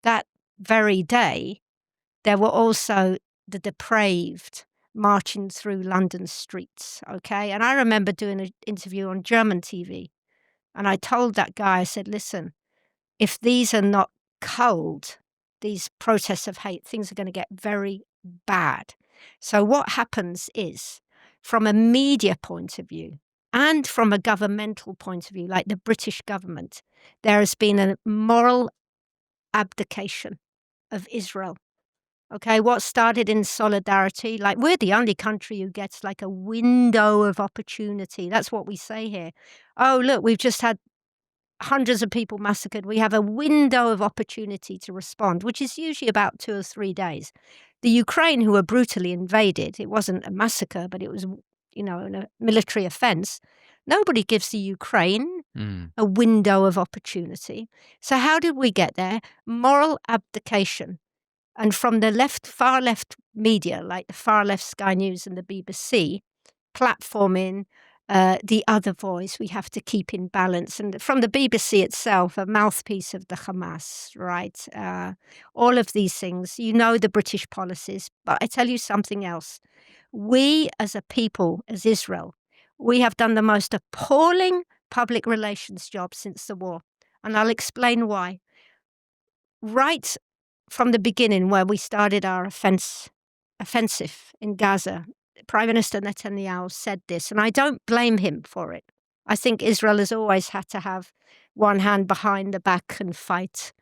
That very day, there were also the depraved marching through London streets, okay? And I remember doing an interview on German TV. And I told that guy, I said, listen, if these are not culled, these protests of hate, things are going to get very bad. So what happens is, from a media point of view and from a governmental point of view, like the British government, there has been a moral abdication of Israel. Okay, what started in solidarity, like we're the only country who gets like a window of opportunity. That's what we say here. Oh, look, we've just had hundreds of people massacred. We have a window of opportunity to respond, which is usually about 2 or 3 days. The Ukraine, who were brutally invaded, it wasn't a massacre, but it was, a military offense. Nobody gives the Ukraine a window of opportunity. So how did we get there? Moral abdication. And from the far left media, like the far left Sky News and the BBC, platforming the other voice we have to keep in balance. And from the BBC itself, a mouthpiece of the Hamas, right? All of these things, the British policies. But I tell you something else. We as a people, as Israel, we have done the most appalling public relations job since the war. And I'll explain why. Right from the beginning, where we started our offensive in Gaza, Prime Minister Netanyahu said this, and I don't blame him for it. I think Israel has always had to have one hand behind the back and fight.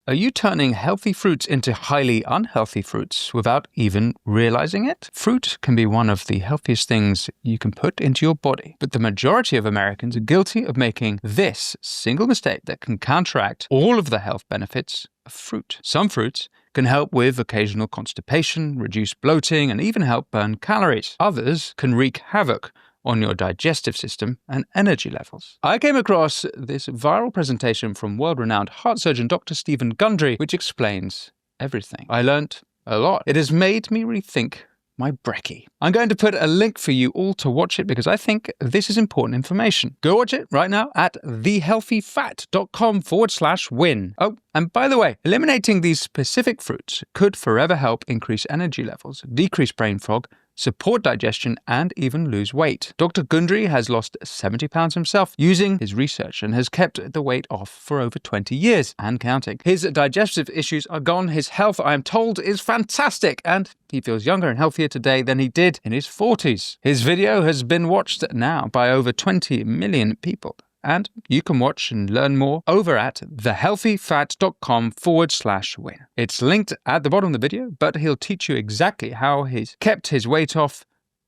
Are you turning healthy fruits into highly unhealthy fruits without even realizing it? Fruit can be one of the healthiest things you can put into your body, but the majority of Americans are guilty of making this single mistake that can counteract all of the health benefits of fruit. Some fruits can help with occasional constipation, reduce bloating, and even help burn calories. Others can wreak havoc on your digestive system and energy levels. I came across this viral presentation from world-renowned heart surgeon Dr. Stephen Gundry, which explains everything. I learnt a lot. It has made me rethink my brekkie. I'm going to put a link for you all to watch it because I think this is important information. Go watch it right now at thehealthyfat.com/win. Oh, and by the way, eliminating these specific fruits could forever help increase energy levels, decrease brain fog, support digestion, and even lose weight. Dr. Gundry has lost 70 pounds himself using his research and has kept the weight off for over 20 years and counting. His digestive issues are gone. His health, I am told, is fantastic, and he feels younger and healthier today than he did in his 40s. His video has been watched now by over 20 million people. And you can watch and learn more over at thehealthyfat.com/win. It's linked at the bottom of the video, but he'll teach you exactly how he's kept his weight off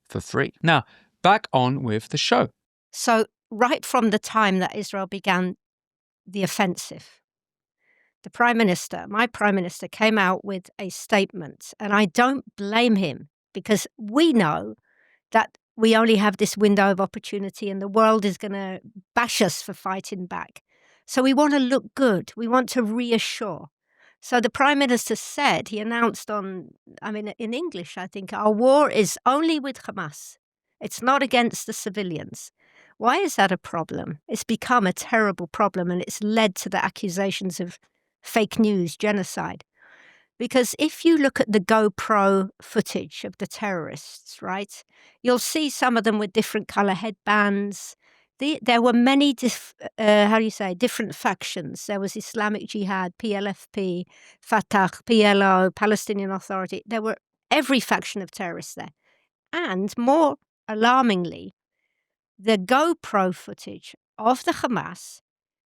for free. Now, back on with the show. So right from the time that Israel began the offensive, my prime minister came out with a statement, and I don't blame him because we know that we only have this window of opportunity and the world is going to bash us for fighting back. So we want to look good. We want to reassure. So the Prime Minister said, he announced in English, I think, our war is only with Hamas. It's not against the civilians. Why is that a problem? It's become a terrible problem, and it's led to the accusations of fake news, genocide. Because if you look at the GoPro footage of the terrorists, right, you'll see some of them with different color headbands. There were many, different factions. There was Islamic Jihad, PLFP, Fatah, PLO, Palestinian Authority. There were every faction of terrorists there. And more alarmingly, the GoPro footage of the Hamas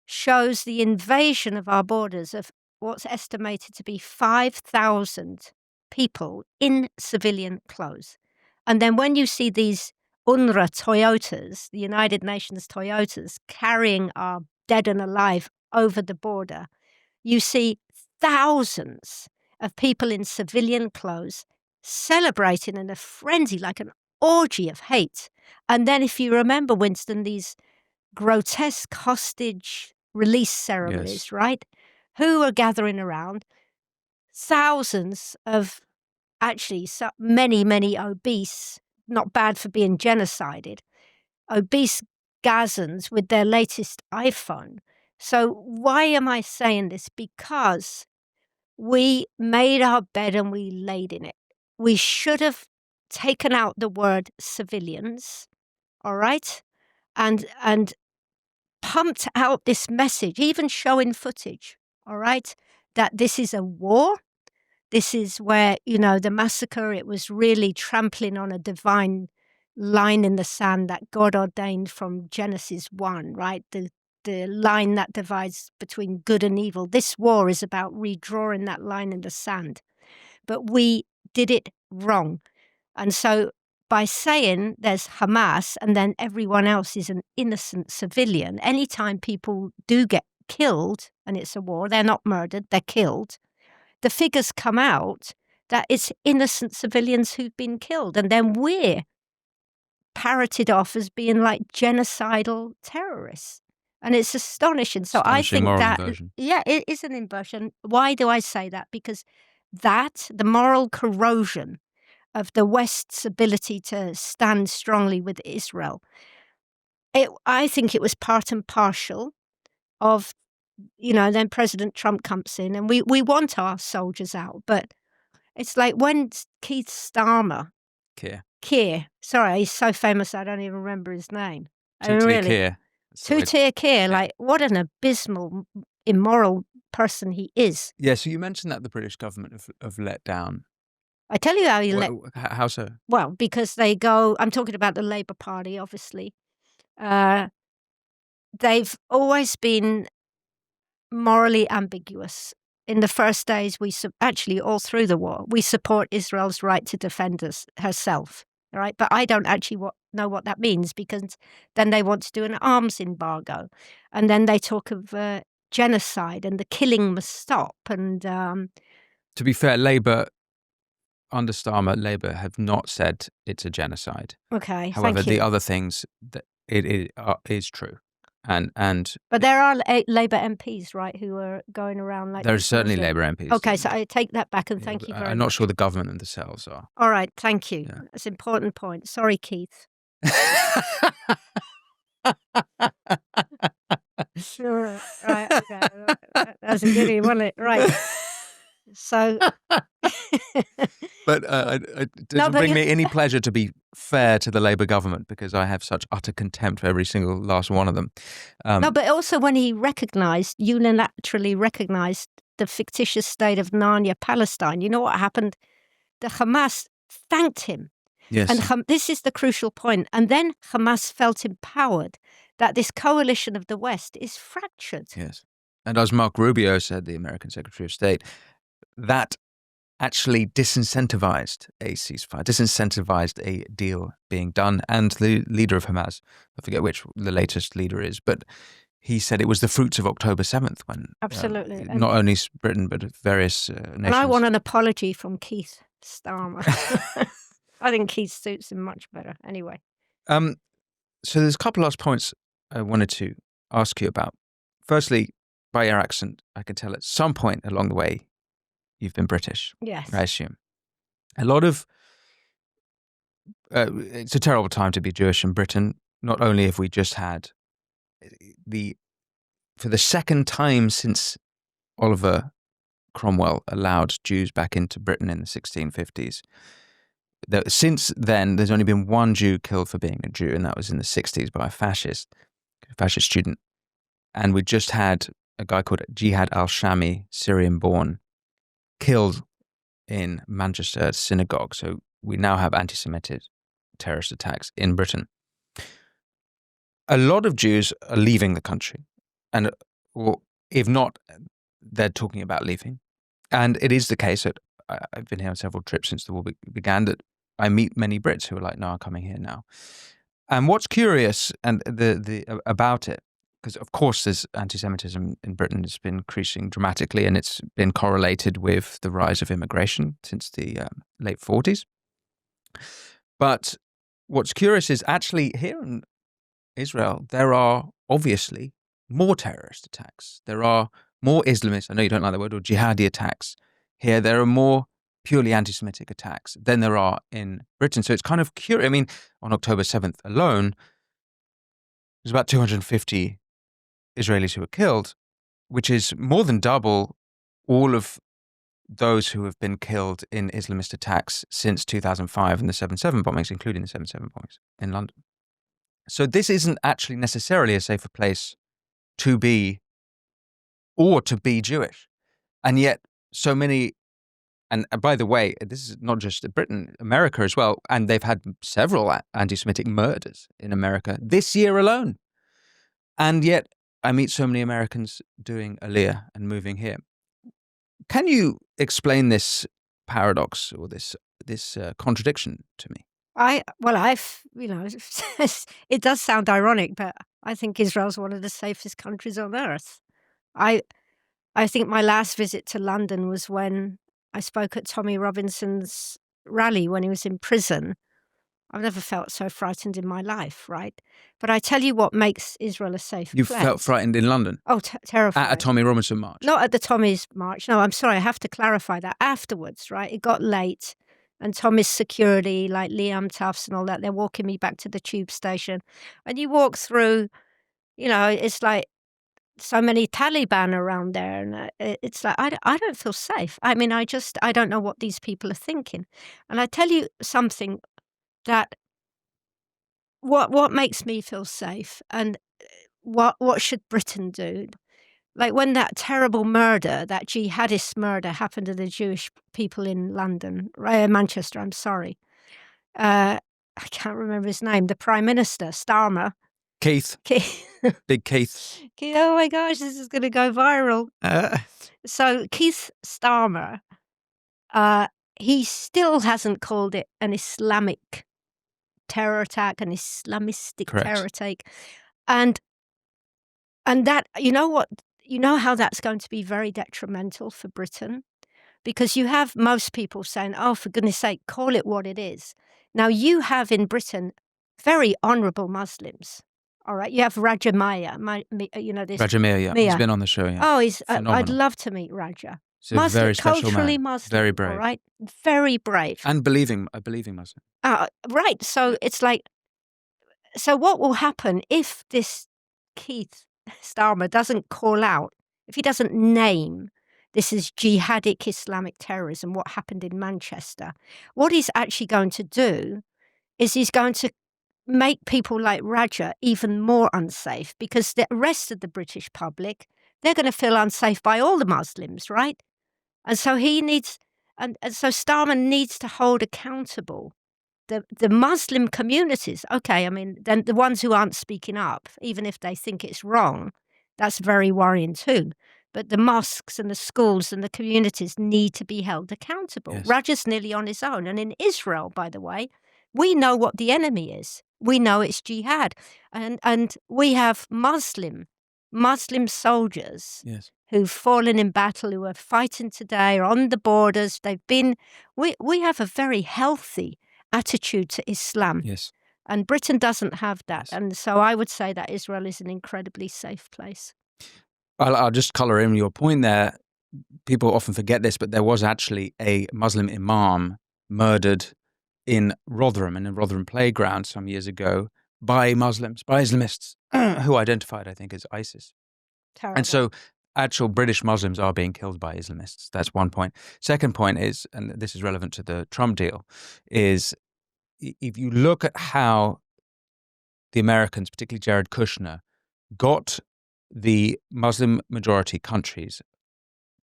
shows the invasion of our borders of what's estimated to be 5,000 people in civilian clothes. And then when you see these UNRWA Toyotas, the United Nations Toyotas, carrying our dead and alive over the border, you see thousands of people in civilian clothes celebrating in a frenzy, like an orgy of hate. And then if you remember, Winston, these grotesque hostage release ceremonies, Yes. right? Who are gathering around? Thousands of, actually, many, many obese, not bad for being genocided, obese Gazans with their latest iPhone. So why am I saying this? Because we made our bed and we laid in it. We should have taken out the word civilians, all right? And pumped out this message, even showing footage, all right, that this is a war. This is where, the massacre, it was really trampling on a divine line in the sand that God ordained from Genesis 1, right? The line that divides between good and evil. This war is about redrawing that line in the sand. But we did it wrong. And so by saying there's Hamas and then everyone else is an innocent civilian, anytime people do get killed, and it's a war, they're not murdered, they're killed, the figures come out that it's innocent civilians who've been killed. And then we're parroted off as being like genocidal terrorists. And it's astonishing. So I Astonishing think moral that, inversion. yeah, it is an inversion. Why do I say that? Because the moral corrosion of the West's ability to stand strongly with Israel, I think it was part and parcel of, then President Trump comes in and we want our soldiers out. But it's like when Keith Starmer, Keir, sorry, he's so famous I don't even remember his name. Keir. Two-tier Keir, like what an abysmal, immoral person he is. Yeah, so you mentioned that the British government have let down. I tell you how he How so? Well, because I'm talking about the Labour Party, obviously. They've always been morally ambiguous. In the first days, actually all through the war, we support Israel's right to defend herself, right? But I don't actually know what that means, because then they want to do an arms embargo. And then they talk of genocide and the killing must stop. And to be fair, Labour, under Starmer, Labour have not said it's a genocide. Okay, however, thank you. the other things that it is true, and but there are Labour MPs, right, who are going around like. There are certainly Labour MPs. Okay, so I take that back and thank you very much. I'm not sure the government themselves are. All right, thank you. Yeah. That's an important point. Sorry, Keith. Sure. Right. Okay. That's a goodie, wasn't it? Right. So. But it doesn't bring me any pleasure to be fair to the Labour government, because I have such utter contempt for every single last one of them. No, but also when he unilaterally recognised the fictitious state of Narnia, Palestine, you know what happened? The Hamas thanked him. Yes. And this is the crucial point. And then Hamas felt empowered that this coalition of the West is fractured. Yes. And as Mark Rubio said, the American Secretary of State, that actually disincentivized a ceasefire, disincentivized a deal being done. And the leader of Hamas, I forget which the latest leader is, but he said it was the fruits of October 7th when absolutely not only Britain but various nations. And I want an apology from Keith Starmer. I think Keith suits him much better. Anyway. So there's a couple last points I wanted to ask you about. Firstly, by your accent, I can tell at some point along the way you've been British. Yes. I assume. A lot of it's a terrible time to be Jewish in Britain. not only have we just had for the second time since Oliver Cromwell allowed Jews back into Britain in the 1650s, since then there's only been one Jew killed for being a Jew, and that was in the 60s by a fascist student. And we just had a guy called Jihad al-Shami, Syrian-born, killed in Manchester synagogue. So we now have anti-Semitic terrorist attacks in Britain. A lot of Jews are leaving the country, and or if not, they're talking about leaving. And it is the case that I've been here on several trips since the war began, that I meet many Brits who are like, no, I'm coming here now. And what's curious and about it, because of course there's anti-Semitism in Britain, it's been increasing dramatically, and it's been correlated with the rise of immigration since the late 40s. But what's curious is actually here in Israel, there are obviously more terrorist attacks. There are more Islamist, I know you don't like the word, or jihadi attacks. Here, there are more purely anti-Semitic attacks than there are in Britain. So it's kind of curious. I mean, on October 7th alone, there's about 250 Israelis who were killed, which is more than double all of those who have been killed in Islamist attacks since 2005 and the 7/7 bombings, including the 7/7 bombings in London. So this isn't actually necessarily a safer place to be or to be Jewish. And yet so many, and by the way, this is not just Britain, America as well, and they've had several anti-Semitic murders in America this year alone. And yet I meet so many Americans doing Aliyah and moving here. Can you explain this paradox or this contradiction to me? It does sound ironic, but I think Israel's one of the safest countries on earth. I think my last visit to London was when I spoke at Tommy Robinson's rally when he was in prison. I've never felt so frightened in my life, right? But I tell you what makes Israel a safe You place. felt frightened in London? Oh, terrified. At a Tommy Robinson march? Not at the Tommy's march. No, I'm sorry. I have to clarify that. Afterwards, right? It got late, and Tommy's security, like Liam Tufts and all that, they're walking me back to the tube station. And you walk through, it's like so many Taliban around there, and it's like I don't feel safe. I mean, I don't know what these people are thinking. And I tell you something that what makes me feel safe, and what should Britain do? Like when that terrible murder, that jihadist murder happened to the Jewish people in Manchester, I'm sorry. I can't remember his name, the Prime Minister, Starmer. Keith. Big Keith. Oh my gosh, this is going to go viral. So Keith Starmer, he still hasn't called it an Islamic terror attack, an Islamistic terror attack. And that, you know how that's going to be very detrimental for Britain? Because you have most people saying, oh, for goodness sake, call it what it is. Now, you have in Britain very honourable Muslims. All right, you have Raja Maya, Raja Mia, yeah. Mia. He's been on the show, yeah. Oh, I'd love to meet Raja. He's a very special culturally man. Muslim, Very brave. all right? Very brave. And a believing Muslim. Right, so it's like, so what will happen if this Keith Starmer doesn't call out, if he doesn't name this is jihadic Islamic terrorism, what happened in Manchester? What he's actually going to do is he's going to make people like Raja even more unsafe, because the rest of the British public, they're going to feel unsafe by all the Muslims, right? And so he needs, and so Starmer needs to hold accountable the Muslim communities. Okay, I mean, then the ones who aren't speaking up, even if they think it's wrong, that's very worrying too. But the mosques and the schools and the communities need to be held accountable. Yes. Raja's nearly on his own. And in Israel, by the way, we know what the enemy is. We know it's jihad. And we have Muslim soldiers who've fallen in battle, who are fighting today, or on the borders. We have a very healthy attitude to Islam. Yes. And Britain doesn't have that. Yes. And so I would say that Israel is an incredibly safe place. I'll just colour in your point there. People often forget this, but there was actually a Muslim imam murdered in Rotherham, in a Rotherham playground some years ago, by Muslims, by Islamists, who identified, I think, as ISIS. Terrible. And so actual British Muslims are being killed by Islamists. That's one point. Second point is, and this is relevant to the Trump deal, is if you look at how the Americans, particularly Jared Kushner, got the Muslim majority countries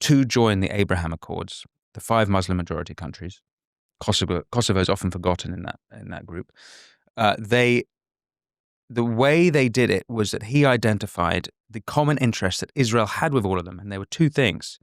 to join the Abraham Accords, the 5 Muslim majority countries. Kosovo is often forgotten in that group. The way they did it was that he identified the common interest that Israel had with all of them, and there were 2 things.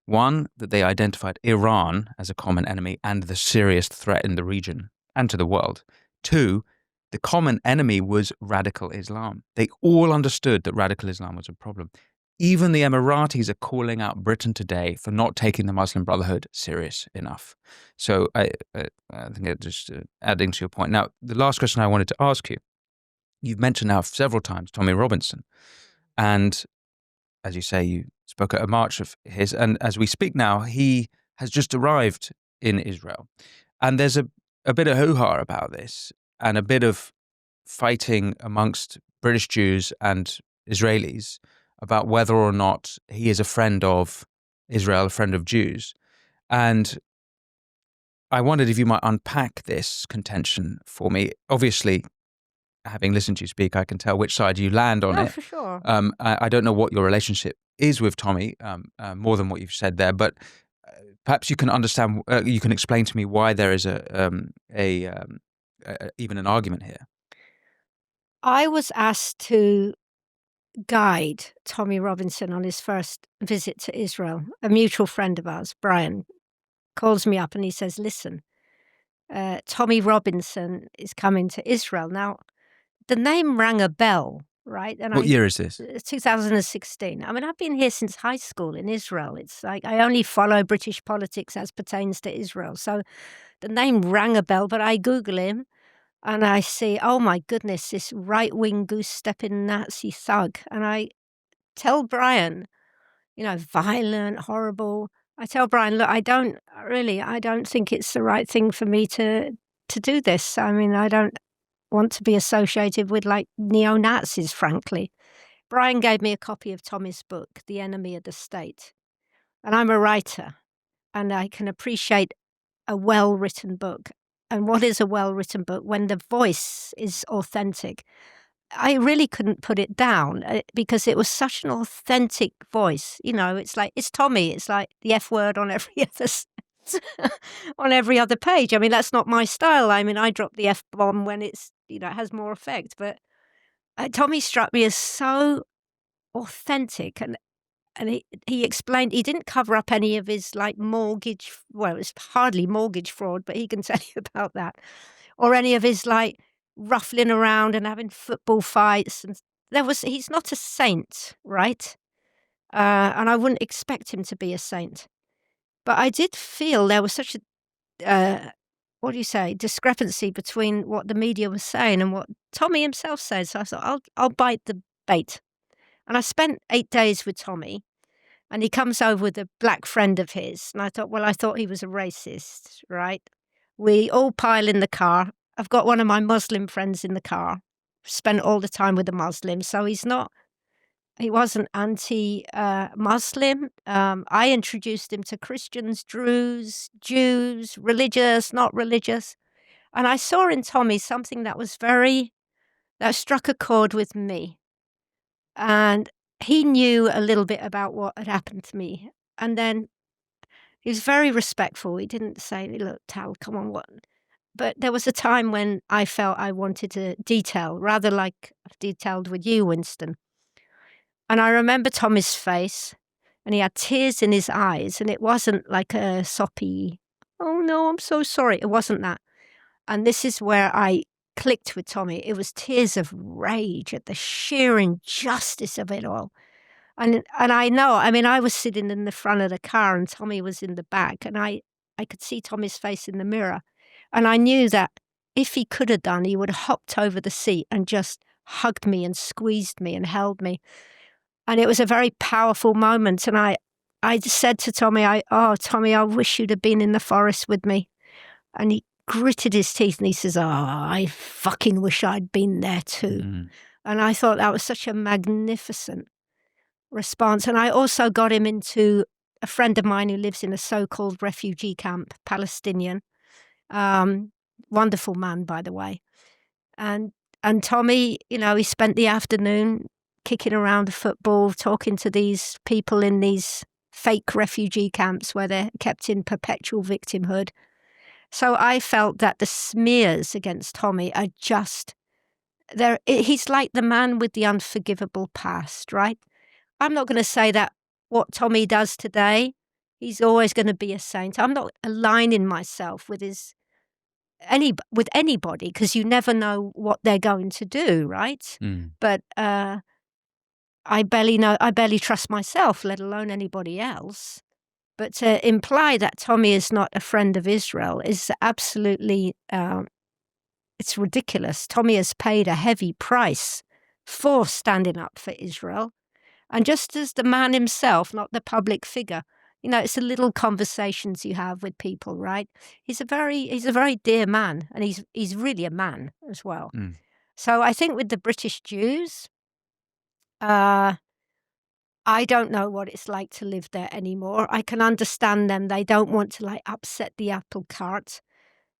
One, that they identified Iran as a common enemy and the serious threat in the region and to the world. 2, the common enemy was radical Islam. They all understood that radical Islam was a problem. Even the Emiratis are calling out Britain today for not taking the Muslim Brotherhood serious enough. So I think it just adding to your point. Now, the last question I wanted to ask you, you've mentioned now several times Tommy Robinson. And as you say, you spoke at a march of his. And as we speak now, he has just arrived in Israel. And there's a bit of hoo-ha about this and a bit of fighting amongst British Jews and Israelis about whether or not he is a friend of Israel, a friend of Jews. And I wondered if you might unpack this contention for me. Obviously, having listened to you speak, I can tell which side you land on it. For sure. I don't know what your relationship is with Tommy, more than what you've said there, but perhaps you can understand, you can explain to me why there is even an argument here. I was asked to guide Tommy Robinson on his first visit to Israel. A mutual friend of ours, Brian, calls me up and he says, listen, Tommy Robinson is coming to Israel. Now, the name rang a bell, right? And What year is this? 2016. I mean, I've been here since high school in Israel. It's like I only follow British politics as pertains to Israel. So the name rang a bell, but I Google him and I see, oh my goodness, this right-wing goose-stepping Nazi thug. And I tell Brian, violent, horrible. I tell Brian, look, I don't think it's the right thing for me to do this. I mean, I don't want to be associated with like neo-Nazis, frankly. Brian gave me a copy of Tommy's book, The Enemy of the State. And I'm a writer and I can appreciate a well-written book. And what is a well-written book? When the voice is authentic. I really couldn't put it down because it was such an authentic voice. It's like, it's Tommy. It's like the F word on every other on every other page. I mean, that's not my style. I mean, I drop the F-bomb when it's, it has more effect. But Tommy struck me as so authentic. And he explained, he didn't cover up any of his like mortgage, well, it's hardly mortgage fraud, but he can tell you about that. Or any of his like ruffling around and having football fights. And he's not a saint, right? And I wouldn't expect him to be a saint. But I did feel there was such a, discrepancy between what the media was saying and what Tommy himself said. So I thought, I'll bite the bait. And I spent 8 days with Tommy, and he comes over with a black friend of his. And I thought he was a racist, right? We all pile in the car. I've got one of my Muslim friends in the car, spent all the time with the Muslims. So he wasn't anti-Muslim. I introduced him to Christians, Druze, Jews, religious, not religious. And I saw in Tommy something that struck a chord with me. And he knew a little bit about what had happened to me. And then he was very respectful. He didn't say, look, Tal, come on, what? But there was a time when I felt I wanted to detail, rather like I've detailed with you, Winston. And I remember Tommy's face, and he had tears in his eyes, and it wasn't like a soppy, oh no, I'm so sorry. It wasn't that. And this is where I clicked with Tommy. It was tears of rage at the sheer injustice of it all. And I know, I mean, I was sitting in the front of the car and Tommy was in the back, and I could see Tommy's face in the mirror. And I knew that if he could have done, he would have hopped over the seat and just hugged me and squeezed me and held me. And it was a very powerful moment. And I said to Tommy, Tommy, I wish you'd have been in the forest with me. And gritted his teeth and he says, "Oh, I fucking wish I'd been there too." Mm. And I thought that was such a magnificent response. And I also got him into a friend of mine who lives in a so-called refugee camp, Palestinian. Wonderful man, by the way. And Tommy, he spent the afternoon kicking around a football, talking to these people in these fake refugee camps where they're kept in perpetual victimhood. So I felt that the smears against Tommy are just there. He's like the man with the unforgivable past, right? I'm not going to say that what Tommy does today, he's always going to be a saint. I'm not aligning myself with anybody because you never know what they're going to do, right? Mm. But I barely trust myself, let alone anybody else. But to imply that Tommy is not a friend of Israel is absolutely, it's ridiculous. Tommy has paid a heavy price for standing up for Israel. And just as the man himself, not the public figure, it's the little conversations you have with people, right? He's a very dear man, and he's really a man as well. Mm. So I think with the British Jews, I don't know what it's like to live there anymore. I can understand them. They don't want to upset the apple cart.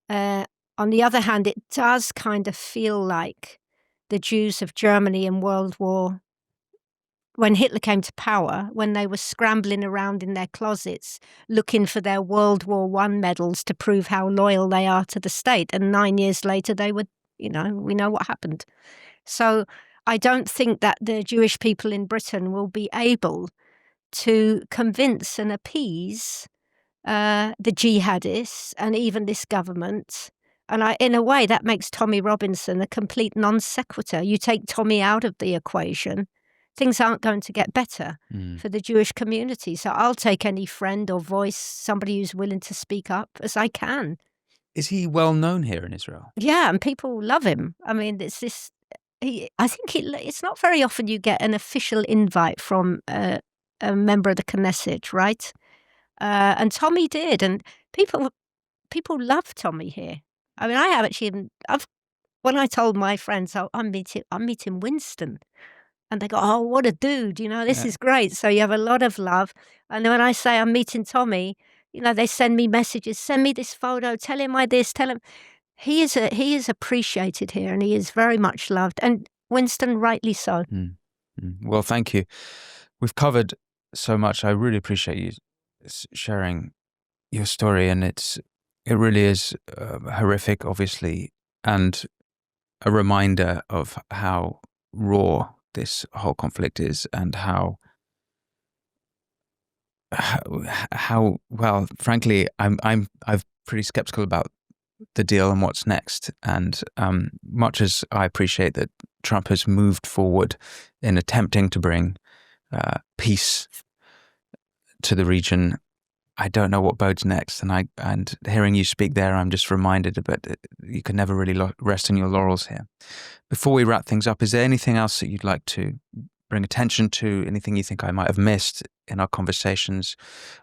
On the other hand, it does kind of feel like the Jews of Germany in when Hitler came to power, when they were scrambling around in their closets looking for their World War I medals to prove how loyal they are to the state. And 9 years later, they would, we know what happened. So I don't think that the Jewish people in Britain will be able to convince and appease the jihadists and even this government. And in a way, that makes Tommy Robinson a complete non sequitur. You take Tommy out of the equation, things aren't going to get better for the Jewish community. So I'll take any friend or voice, somebody who's willing to speak up, as I can. Is he well known here in Israel? Yeah, and people love him. I mean, it's this. I think it's not very often you get an official invite from a member of the Knesset, right? And Tommy did, and people love Tommy here. I mean, I have actually. When I told my friends, "Oh, I'm meeting Winston," and they go, "Oh, what a dude! This is great." So you have a lot of love. And when I say I'm meeting Tommy, they send me messages, send me this photo, tell him I this, tell him. He is appreciated here, and he is very much loved. And Winston, rightly so. Mm. Mm. Well, thank you. We've covered so much. I really appreciate you sharing your story, and it really is horrific, obviously, and a reminder of how raw this whole conflict is, and how well, frankly, I'm pretty skeptical about the deal and what's next. And much as I appreciate that Trump has moved forward in attempting to bring peace to the region, I don't know what bodes next. And hearing you speak there, I'm just reminded that you can never really rest on your laurels here. Before we wrap things up, is there anything else that you'd like to bring attention to? Anything you think I might have missed in our conversations,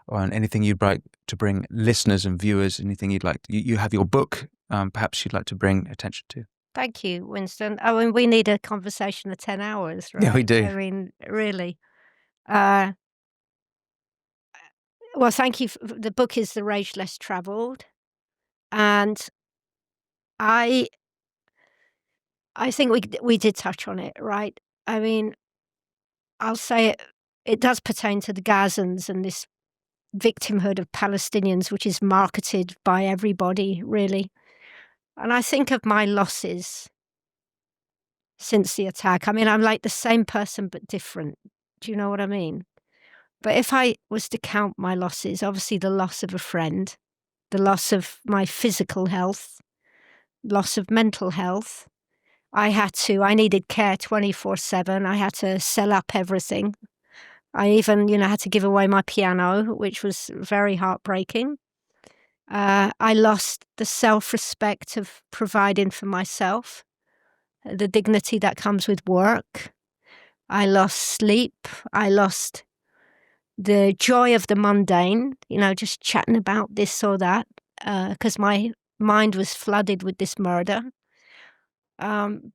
or anything you'd like to bring listeners and viewers? Anything you'd like? You have your book, perhaps you'd like to bring attention to. Thank you, Winston. I mean, we need a conversation of 10 hours, right? Yeah, we do. I mean, really. Well, thank you. The book is The Rage Less Traveled. And I think we did touch on it, right? I mean, I'll say it does pertain to the Gazans and this victimhood of Palestinians, which is marketed by everybody, really. And I think of my losses since the attack. I mean, I'm like the same person but different. Do you know what I mean? But if I was to count my losses, obviously the loss of a friend, the loss of my physical health, loss of mental health. I needed care 24/7. I had to sell up everything. I even, had to give away my piano, which was very heartbreaking. I lost the self-respect of providing for myself, the dignity that comes with work. I lost sleep. I lost the joy of the mundane, just chatting about this or that, because my mind was flooded with this murder. And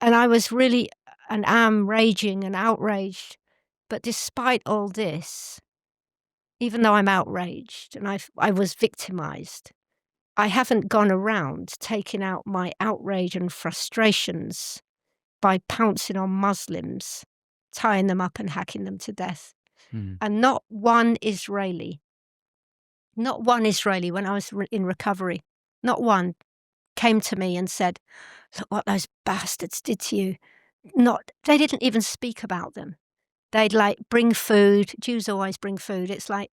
I was really and am raging and outraged. But despite all this, even though I'm outraged and I was victimized, I haven't gone around taking out my outrage and frustrations by pouncing on Muslims, tying them up and hacking them to death. And not one Israeli, when I was in recovery, not one came to me and said, look what those bastards did to you. They didn't even speak about them. They'd like bring food. Jews always bring food. It's like,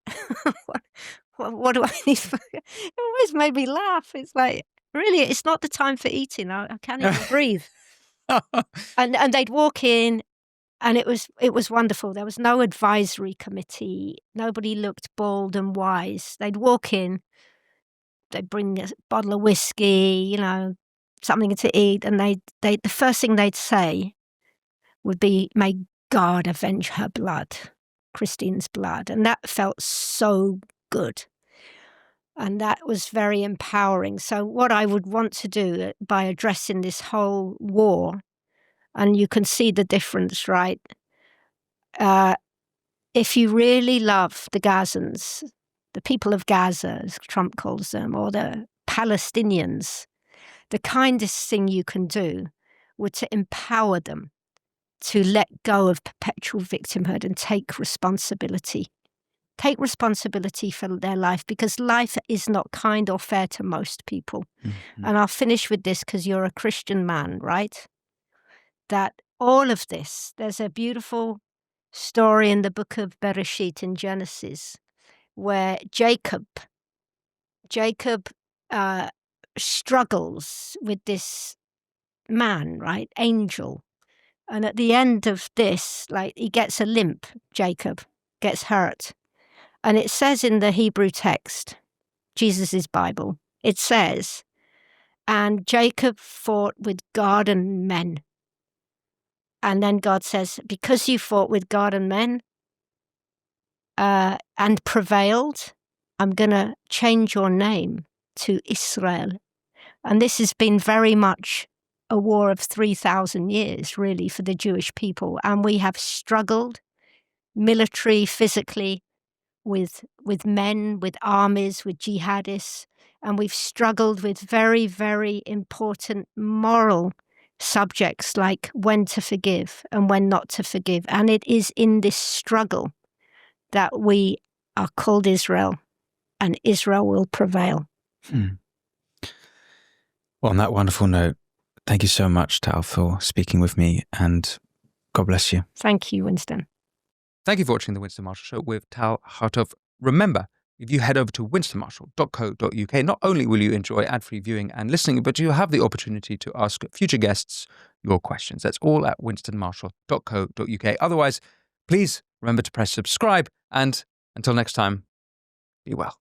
what do I need for? It always made me laugh. It's like, really, it's not the time for eating. I can't even breathe. And they'd walk in, and it was wonderful. There was no advisory committee. Nobody looked bald and wise. They'd walk in, they'd bring a bottle of whiskey, something to eat, and the first thing they'd say would be, "May God avenge her blood, Christine's blood." And that felt so good. And that was very empowering. So what I would want to do by addressing this whole war, and you can see the difference, right? If you really love the Gazans, the people of Gaza, as Trump calls them, or the Palestinians, the kindest thing you can do would to empower them to let go of perpetual victimhood and take responsibility. Take responsibility for their life, because life is not kind or fair to most people. Mm-hmm. And I'll finish with this because you're a Christian man, right? That all of this, there's a beautiful story in the book of Bereshit in Genesis where Jacob struggles with this man, right? Angel. And at the end of this, like, he gets a limp, Jacob gets hurt. And it says in the Hebrew text, Jesus' Bible, it says, and Jacob fought with God and men. And then God says, because you fought with God and men and prevailed, I'm going to change your name to Israel. And this has been very much a war of 3,000 years, really, for the Jewish people. And we have struggled military, physically, with men, with armies, with jihadists. And we've struggled with very, very important moral subjects like when to forgive and when not to forgive. And it is in this struggle that we are called Israel, and Israel will prevail. Well, on that wonderful note, thank you so much, Tal, for speaking with me, and God bless you. Thank you, Winston. Thank you for watching The Winston Marshall Show with Tal Hartuv. Remember, if you head over to winstonmarshall.co.uk, not only will you enjoy ad-free viewing and listening, but you'll have the opportunity to ask future guests your questions. That's all at winstonmarshall.co.uk. Otherwise, please remember to press subscribe, and until next time, be well.